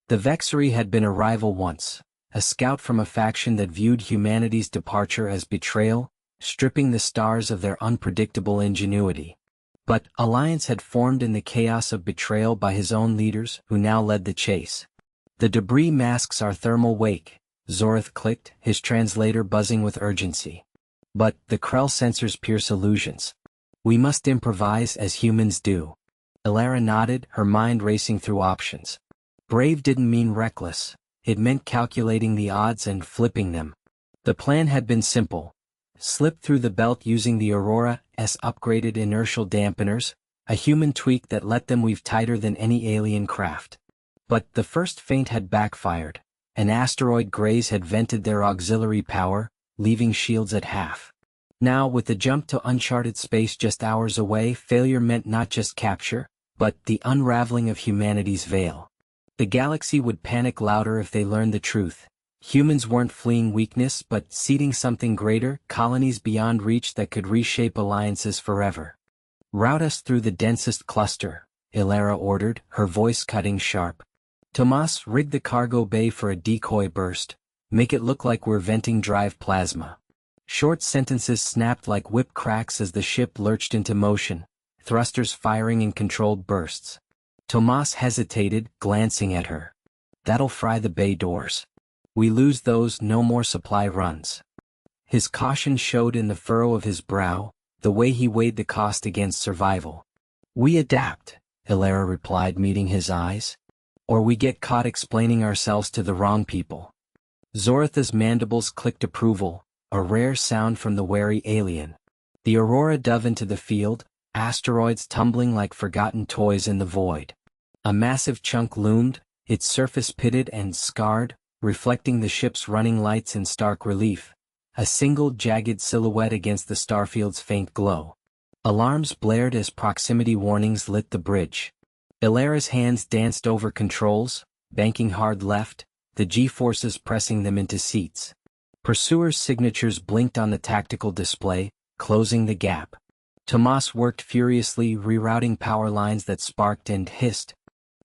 The Vexery had been a rival once, a scout from a faction that viewed humanity's departure as betrayal, stripping the stars of their unpredictable ingenuity. But Alliance had formed in the chaos of betrayal by his own leaders, who now led the chase. The debris masks our thermal wake, Zorith clicked, his translator buzzing with urgency. But the Krell sensors pierce illusions. We must improvise as humans do. Elara nodded, her mind racing through options. Brave didn't mean reckless, it meant calculating the odds and flipping them. The plan had been simple. Slip through the belt using the Aurora's upgraded inertial dampeners, a human tweak that let them weave tighter than any alien craft. But the first feint had backfired. An asteroid graze had vented their auxiliary power, leaving shields at half. Now, with the jump to uncharted space just hours away, failure meant not just capture, but the unraveling of humanity's veil. The galaxy would panic louder if they learned the truth. Humans weren't fleeing weakness but seeding something greater, colonies beyond reach that could reshape alliances forever. Route us through the densest cluster, Elara ordered, her voice cutting sharp. Tomas, rig the cargo bay for a decoy burst. Make it look like we're venting drive plasma. Short sentences snapped like whip cracks as the ship lurched into motion, thrusters firing in controlled bursts. Tomas hesitated, glancing at her. That'll fry the bay doors. We lose those, no more supply runs. His caution showed in the furrow of his brow, the way he weighed the cost against survival. We adapt, Elara replied, meeting his eyes. Or we get caught explaining ourselves to the wrong people. Zoritha's mandibles clicked approval, a rare sound from the wary alien. The Aurora dove into the field, asteroids tumbling like forgotten toys in the void. A massive chunk loomed, its surface pitted and scarred, reflecting the ship's running lights in stark relief, a single jagged silhouette against the starfield's faint glow. Alarms blared as proximity warnings lit the bridge. Elara's hands danced over controls, banking hard left, the G-forces pressing them into seats. Pursuers' signatures blinked on the tactical display, closing the gap. Tomas worked furiously, rerouting power lines that sparked and hissed.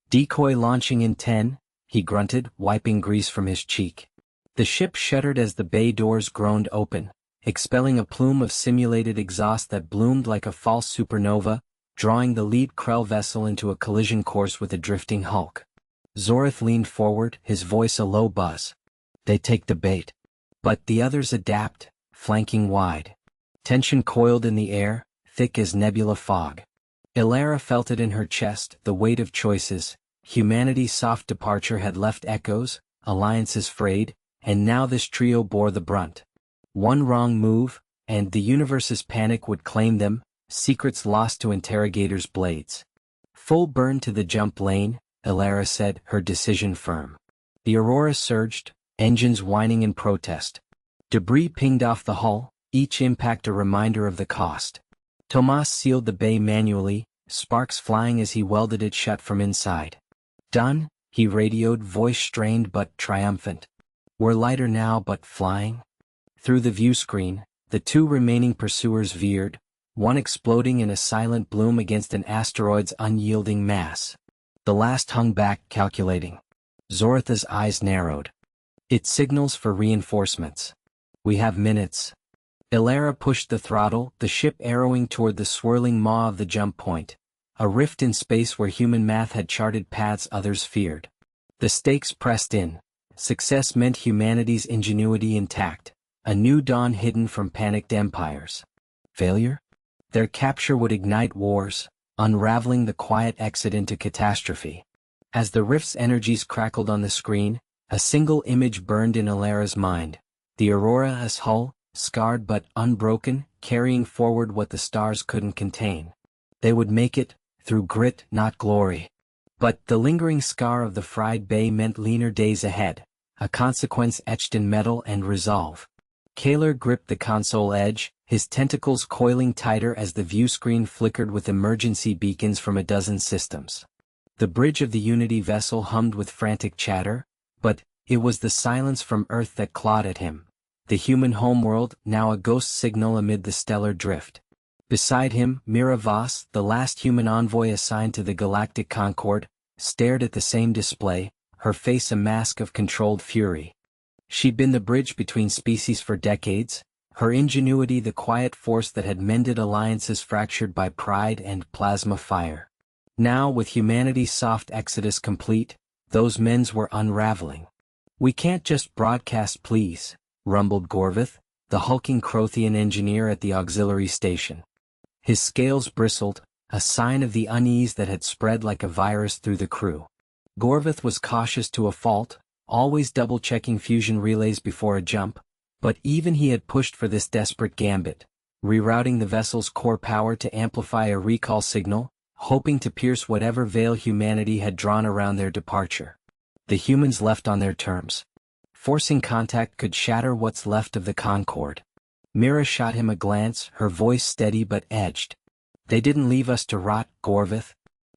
Decoy launching in 10, he grunted, wiping grease from his cheek. The ship shuddered as the bay doors groaned open, expelling a plume of simulated exhaust that bloomed like a false supernova, drawing the lead Krell vessel into a collision course with a drifting hulk. Zorith leaned forward, his voice a low buzz. They take the bait. But the others adapt, flanking wide. Tension coiled in the air, thick as nebula fog. Elara felt it in her chest, the weight of choices. Humanity's soft departure had left echoes, alliances frayed, and now this trio bore the brunt. One wrong move, and the universe's panic would claim them, secrets lost to interrogators' blades. Full burn to the jump lane, Elara said, her decision firm. The Aurora surged, engines whining in protest. Debris pinged off the hull, each impact a reminder of the cost. Tomas sealed the bay manually, sparks flying as he welded it shut from inside. "Done," he radioed, voice strained but triumphant. "We're lighter now but flying." Through the view screen, the two remaining pursuers veered, one exploding in a silent bloom against an asteroid's unyielding mass. The last hung back, calculating. Zoratha's eyes narrowed. "It signals for reinforcements. We have minutes." Ilara pushed the throttle, the ship arrowing toward the swirling maw of the jump point, a rift in space where human math had charted paths others feared. The stakes pressed in. Success meant humanity's ingenuity intact, a new dawn hidden from panicked empires. Failure? Their capture would ignite wars, unraveling the quiet exit into catastrophe. As the rift's energies crackled on the screen, a single image burned in Ilara's mind: the Aurora's hull, scarred but unbroken, carrying forward what the stars couldn't contain. They would make it, through grit, not glory. But the lingering scar of the fried bay meant leaner days ahead, a consequence etched in metal and resolve. Kaler gripped the console edge, his tentacles coiling tighter as the view screen flickered with emergency beacons from a dozen systems. The bridge of the Unity vessel hummed with frantic chatter, but it was the silence from Earth that clawed at him. The human homeworld, now a ghost signal amid the stellar drift. Beside him, Mira Voss, the last human envoy assigned to the Galactic Concord, stared at the same display, her face a mask of controlled fury. She'd been the bridge between species for decades, her ingenuity the quiet force that had mended alliances fractured by pride and plasma fire. Now, with humanity's soft exodus complete, those mends were unraveling. "We can't just broadcast, please," rumbled Gorvith, the hulking Crothian engineer at the auxiliary station. His scales bristled, a sign of the unease that had spread like a virus through the crew. Gorvith was cautious to a fault, always double-checking fusion relays before a jump, but even he had pushed for this desperate gambit, rerouting the vessel's core power to amplify a recall signal, hoping to pierce whatever veil humanity had drawn around their departure. The humans left on their terms. Forcing contact could shatter what's left of the Concord. Mira shot him a glance, her voice steady but edged. "They didn't leave us to rot, Gorvith.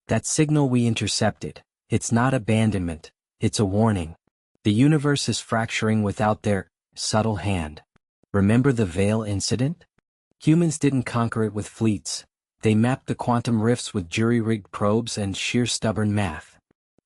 That signal we intercepted, it's not abandonment, it's a warning. The universe is fracturing without their subtle hand. Remember the Veil incident? Humans didn't conquer it with fleets. They mapped the quantum rifts with jury-rigged probes and sheer stubborn math.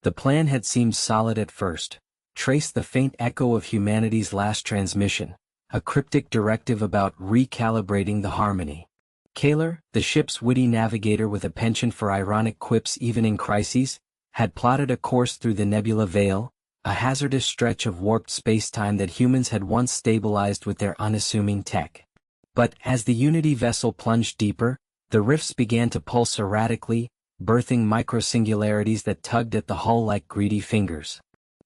The plan had seemed solid at first, traced the faint echo of humanity's last transmission, a cryptic directive about recalibrating the harmony. Kaler, the ship's witty navigator with a penchant for ironic quips even in crises, had plotted a course through the nebula veil, a hazardous stretch of warped spacetime that humans had once stabilized with their unassuming tech. But as the Unity vessel plunged deeper, the rifts began to pulse erratically, birthing microsingularities that tugged at the hull like greedy fingers.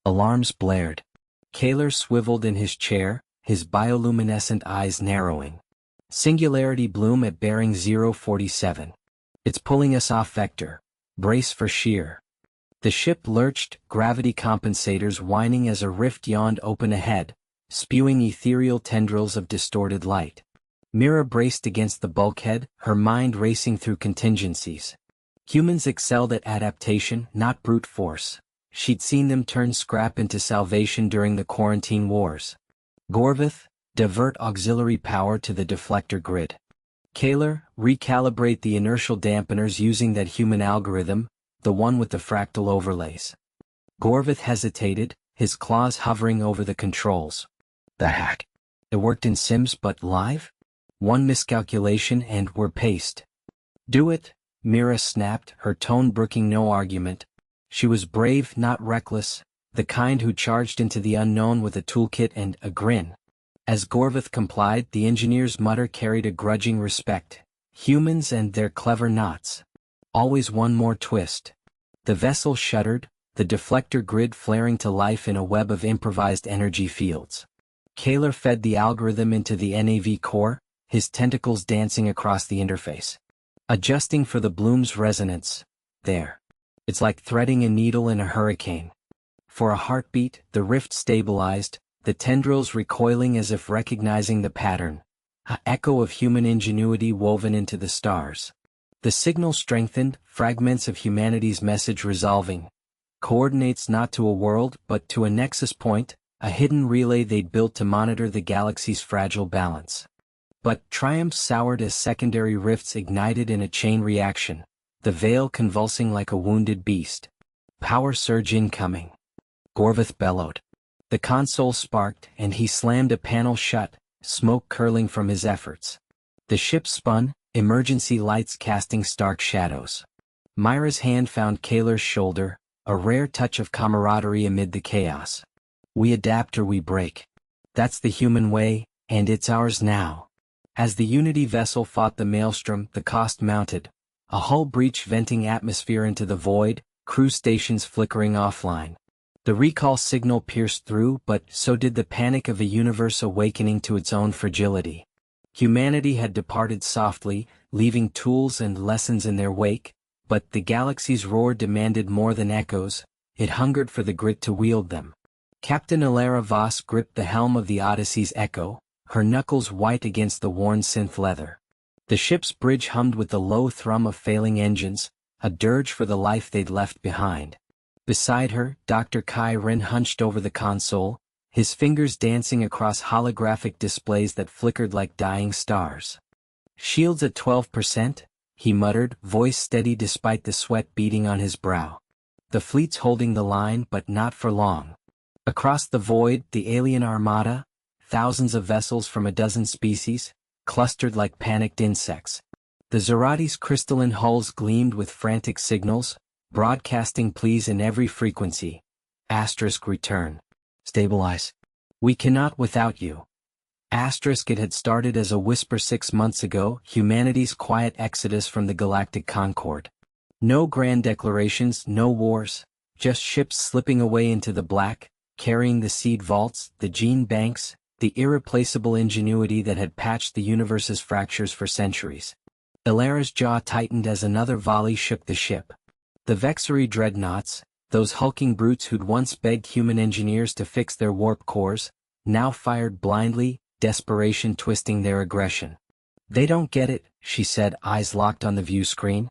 Alarms blared. Kaler swiveled in his chair, his bioluminescent eyes narrowing. "Singularity bloom at bearing 047. It's pulling us off vector. Brace for shear." The ship lurched, gravity compensators whining as a rift yawned open ahead, spewing ethereal tendrils of distorted light. Mira braced against the bulkhead, her mind racing through contingencies. Humans excelled at adaptation, not brute force. She'd seen them turn scrap into salvation during the quarantine wars. Gorvith, divert auxiliary power to the deflector grid. Kaler, recalibrate the inertial dampeners using that human algorithm, the one with the fractal overlays. Gorvith hesitated, his claws hovering over the controls. The hack. It worked in Sims but live? One miscalculation and we're paced. "Do it," Mira snapped, her tone brooking no argument. She was brave, not reckless, the kind who charged into the unknown with a toolkit and a grin. As Gorvith complied, the engineer's mutter carried a grudging respect. Humans and their clever knots. Always one more twist. The vessel shuddered, the deflector grid flaring to life in a web of improvised energy fields. Kaler fed the algorithm into the NAV core, his tentacles dancing across the interface. Adjusting for the bloom's resonance. There. It's like threading a needle in a hurricane. For a heartbeat, the rift stabilized, the tendrils recoiling as if recognizing the pattern, an echo of human ingenuity woven into the stars. The signal strengthened, fragments of humanity's message resolving. Coordinates not to a world but to a nexus point, a hidden relay they'd built to monitor the galaxy's fragile balance. But triumph soured as secondary rifts ignited in a chain reaction, the veil convulsing like a wounded beast. Power surge incoming. Gorvath bellowed. The console sparked and he slammed a panel shut, smoke curling from his efforts. The ship spun, emergency lights casting stark shadows. Myra's hand found Kaler's shoulder, a rare touch of camaraderie amid the chaos. We adapt or we break. That's the human way, and it's ours now. As the Unity vessel fought the maelstrom, the cost mounted. A hull breach venting atmosphere into the void, crew stations flickering offline. The recall signal pierced through, but so did the panic of a universe awakening to its own fragility. Humanity had departed softly, leaving tools and lessons in their wake, but the galaxy's roar demanded more than echoes, it hungered for the grit to wield them. Captain Alara Voss gripped the helm of the Odyssey's Echo, her knuckles white against the worn synth leather. The ship's bridge hummed with the low thrum of failing engines, a dirge for the life they'd left behind. Beside her, Dr. Kai Ren hunched over the console, his fingers dancing across holographic displays that flickered like dying stars. "Shields at 12%, he muttered, voice steady despite the sweat beading on his brow. The fleet's holding the line, but not for long. Across the void, the alien armada, thousands of vessels from a dozen species, clustered like panicked insects. The Zerati's crystalline hulls gleamed with frantic signals, broadcasting pleas in every frequency. Return. Stabilize. We cannot without you. It had started as a whisper 6 months ago, humanity's quiet exodus from the galactic concord. No grand declarations, no wars, just ships slipping away into the black, carrying the seed vaults, the gene banks, the irreplaceable ingenuity that had patched the universe's fractures for centuries. Ilara's jaw tightened as another volley shook the ship. The Vexery dreadnoughts, those hulking brutes who'd once begged human engineers to fix their warp cores, now fired blindly, desperation twisting their aggression. They don't get it, she said, eyes locked on the view screen.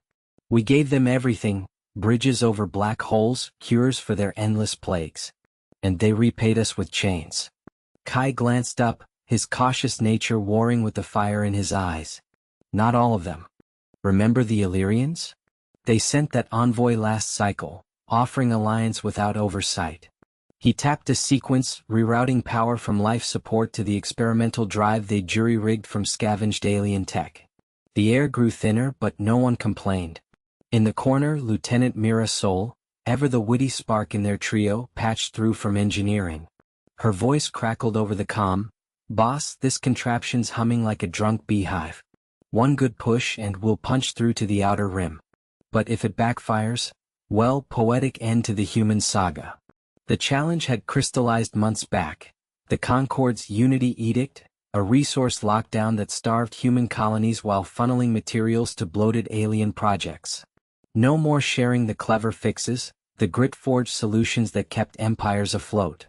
We gave them everything, bridges over black holes, cures for their endless plagues. And they repaid us with chains. Kai glanced up, his cautious nature warring with the fire in his eyes. Not all of them. Remember the Illyrians? They sent that envoy last cycle, offering alliance without oversight. He tapped a sequence, rerouting power from life support to the experimental drive they jury-rigged from scavenged alien tech. The air grew thinner, but no one complained. In the corner, Lieutenant Mira Sol, ever the witty spark in their trio, patched through from engineering. Her voice crackled over the comm. Boss, this contraption's humming like a drunk beehive. One good push and we'll punch through to the outer rim. But if it backfires, well, poetic end to the human saga. The challenge had crystallized months back. The Concord's Unity Edict, a resource lockdown that starved human colonies while funneling materials to bloated alien projects. No more sharing the clever fixes, the grit-forged solutions that kept empires afloat.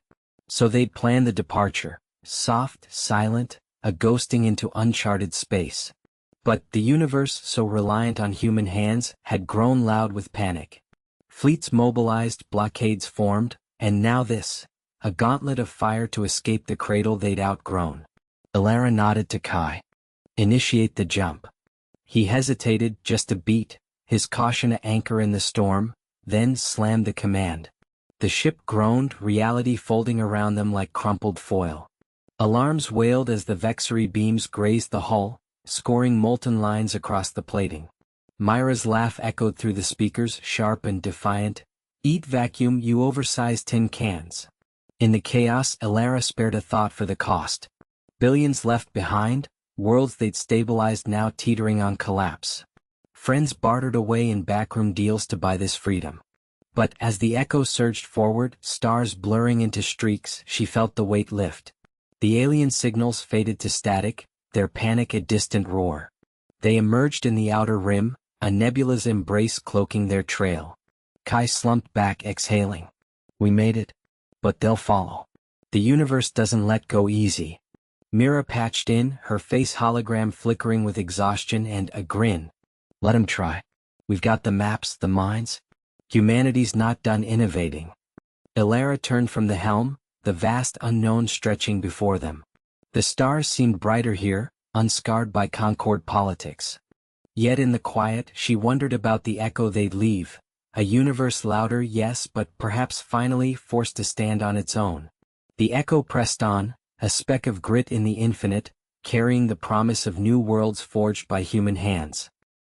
So they'd plan the departure, soft, silent, a ghosting into uncharted space. But the universe, so reliant on human hands, had grown loud with panic. Fleets mobilized, blockades formed, and now this, a gauntlet of fire to escape the cradle they'd outgrown. Ilara nodded to Kai. Initiate the jump. He hesitated just a beat, his caution an anchor in the storm, then slammed the command. The ship groaned, reality folding around them like crumpled foil. Alarms wailed as the Vexery beams grazed the hull, scoring molten lines across the plating. Myra's laugh echoed through the speakers, sharp and defiant. Eat vacuum, you oversized tin cans. In the chaos, Ilara spared a thought for the cost. Billions left behind, worlds they'd stabilized now teetering on collapse. Friends bartered away in backroom deals to buy this freedom. But as the Echo surged forward, stars blurring into streaks, she felt the weight lift. The alien signals faded to static, their panic a distant roar. They emerged in the outer rim, a nebula's embrace cloaking their trail. Kai slumped back, exhaling. We made it. But they'll follow. The universe doesn't let go easy. Mira patched in, her face hologram flickering with exhaustion and a grin. Let him try. We've got the maps, the mines. Humanity's not done innovating. Ilara turned from the helm, the vast unknown stretching before them. The stars seemed brighter here, unscarred by Concord politics. Yet in the quiet, she wondered about the echo they'd leave. A universe louder, yes, but perhaps finally forced to stand on its own. The echo pressed on, a speck of grit in the infinite, carrying the promise of new worlds forged by human hands.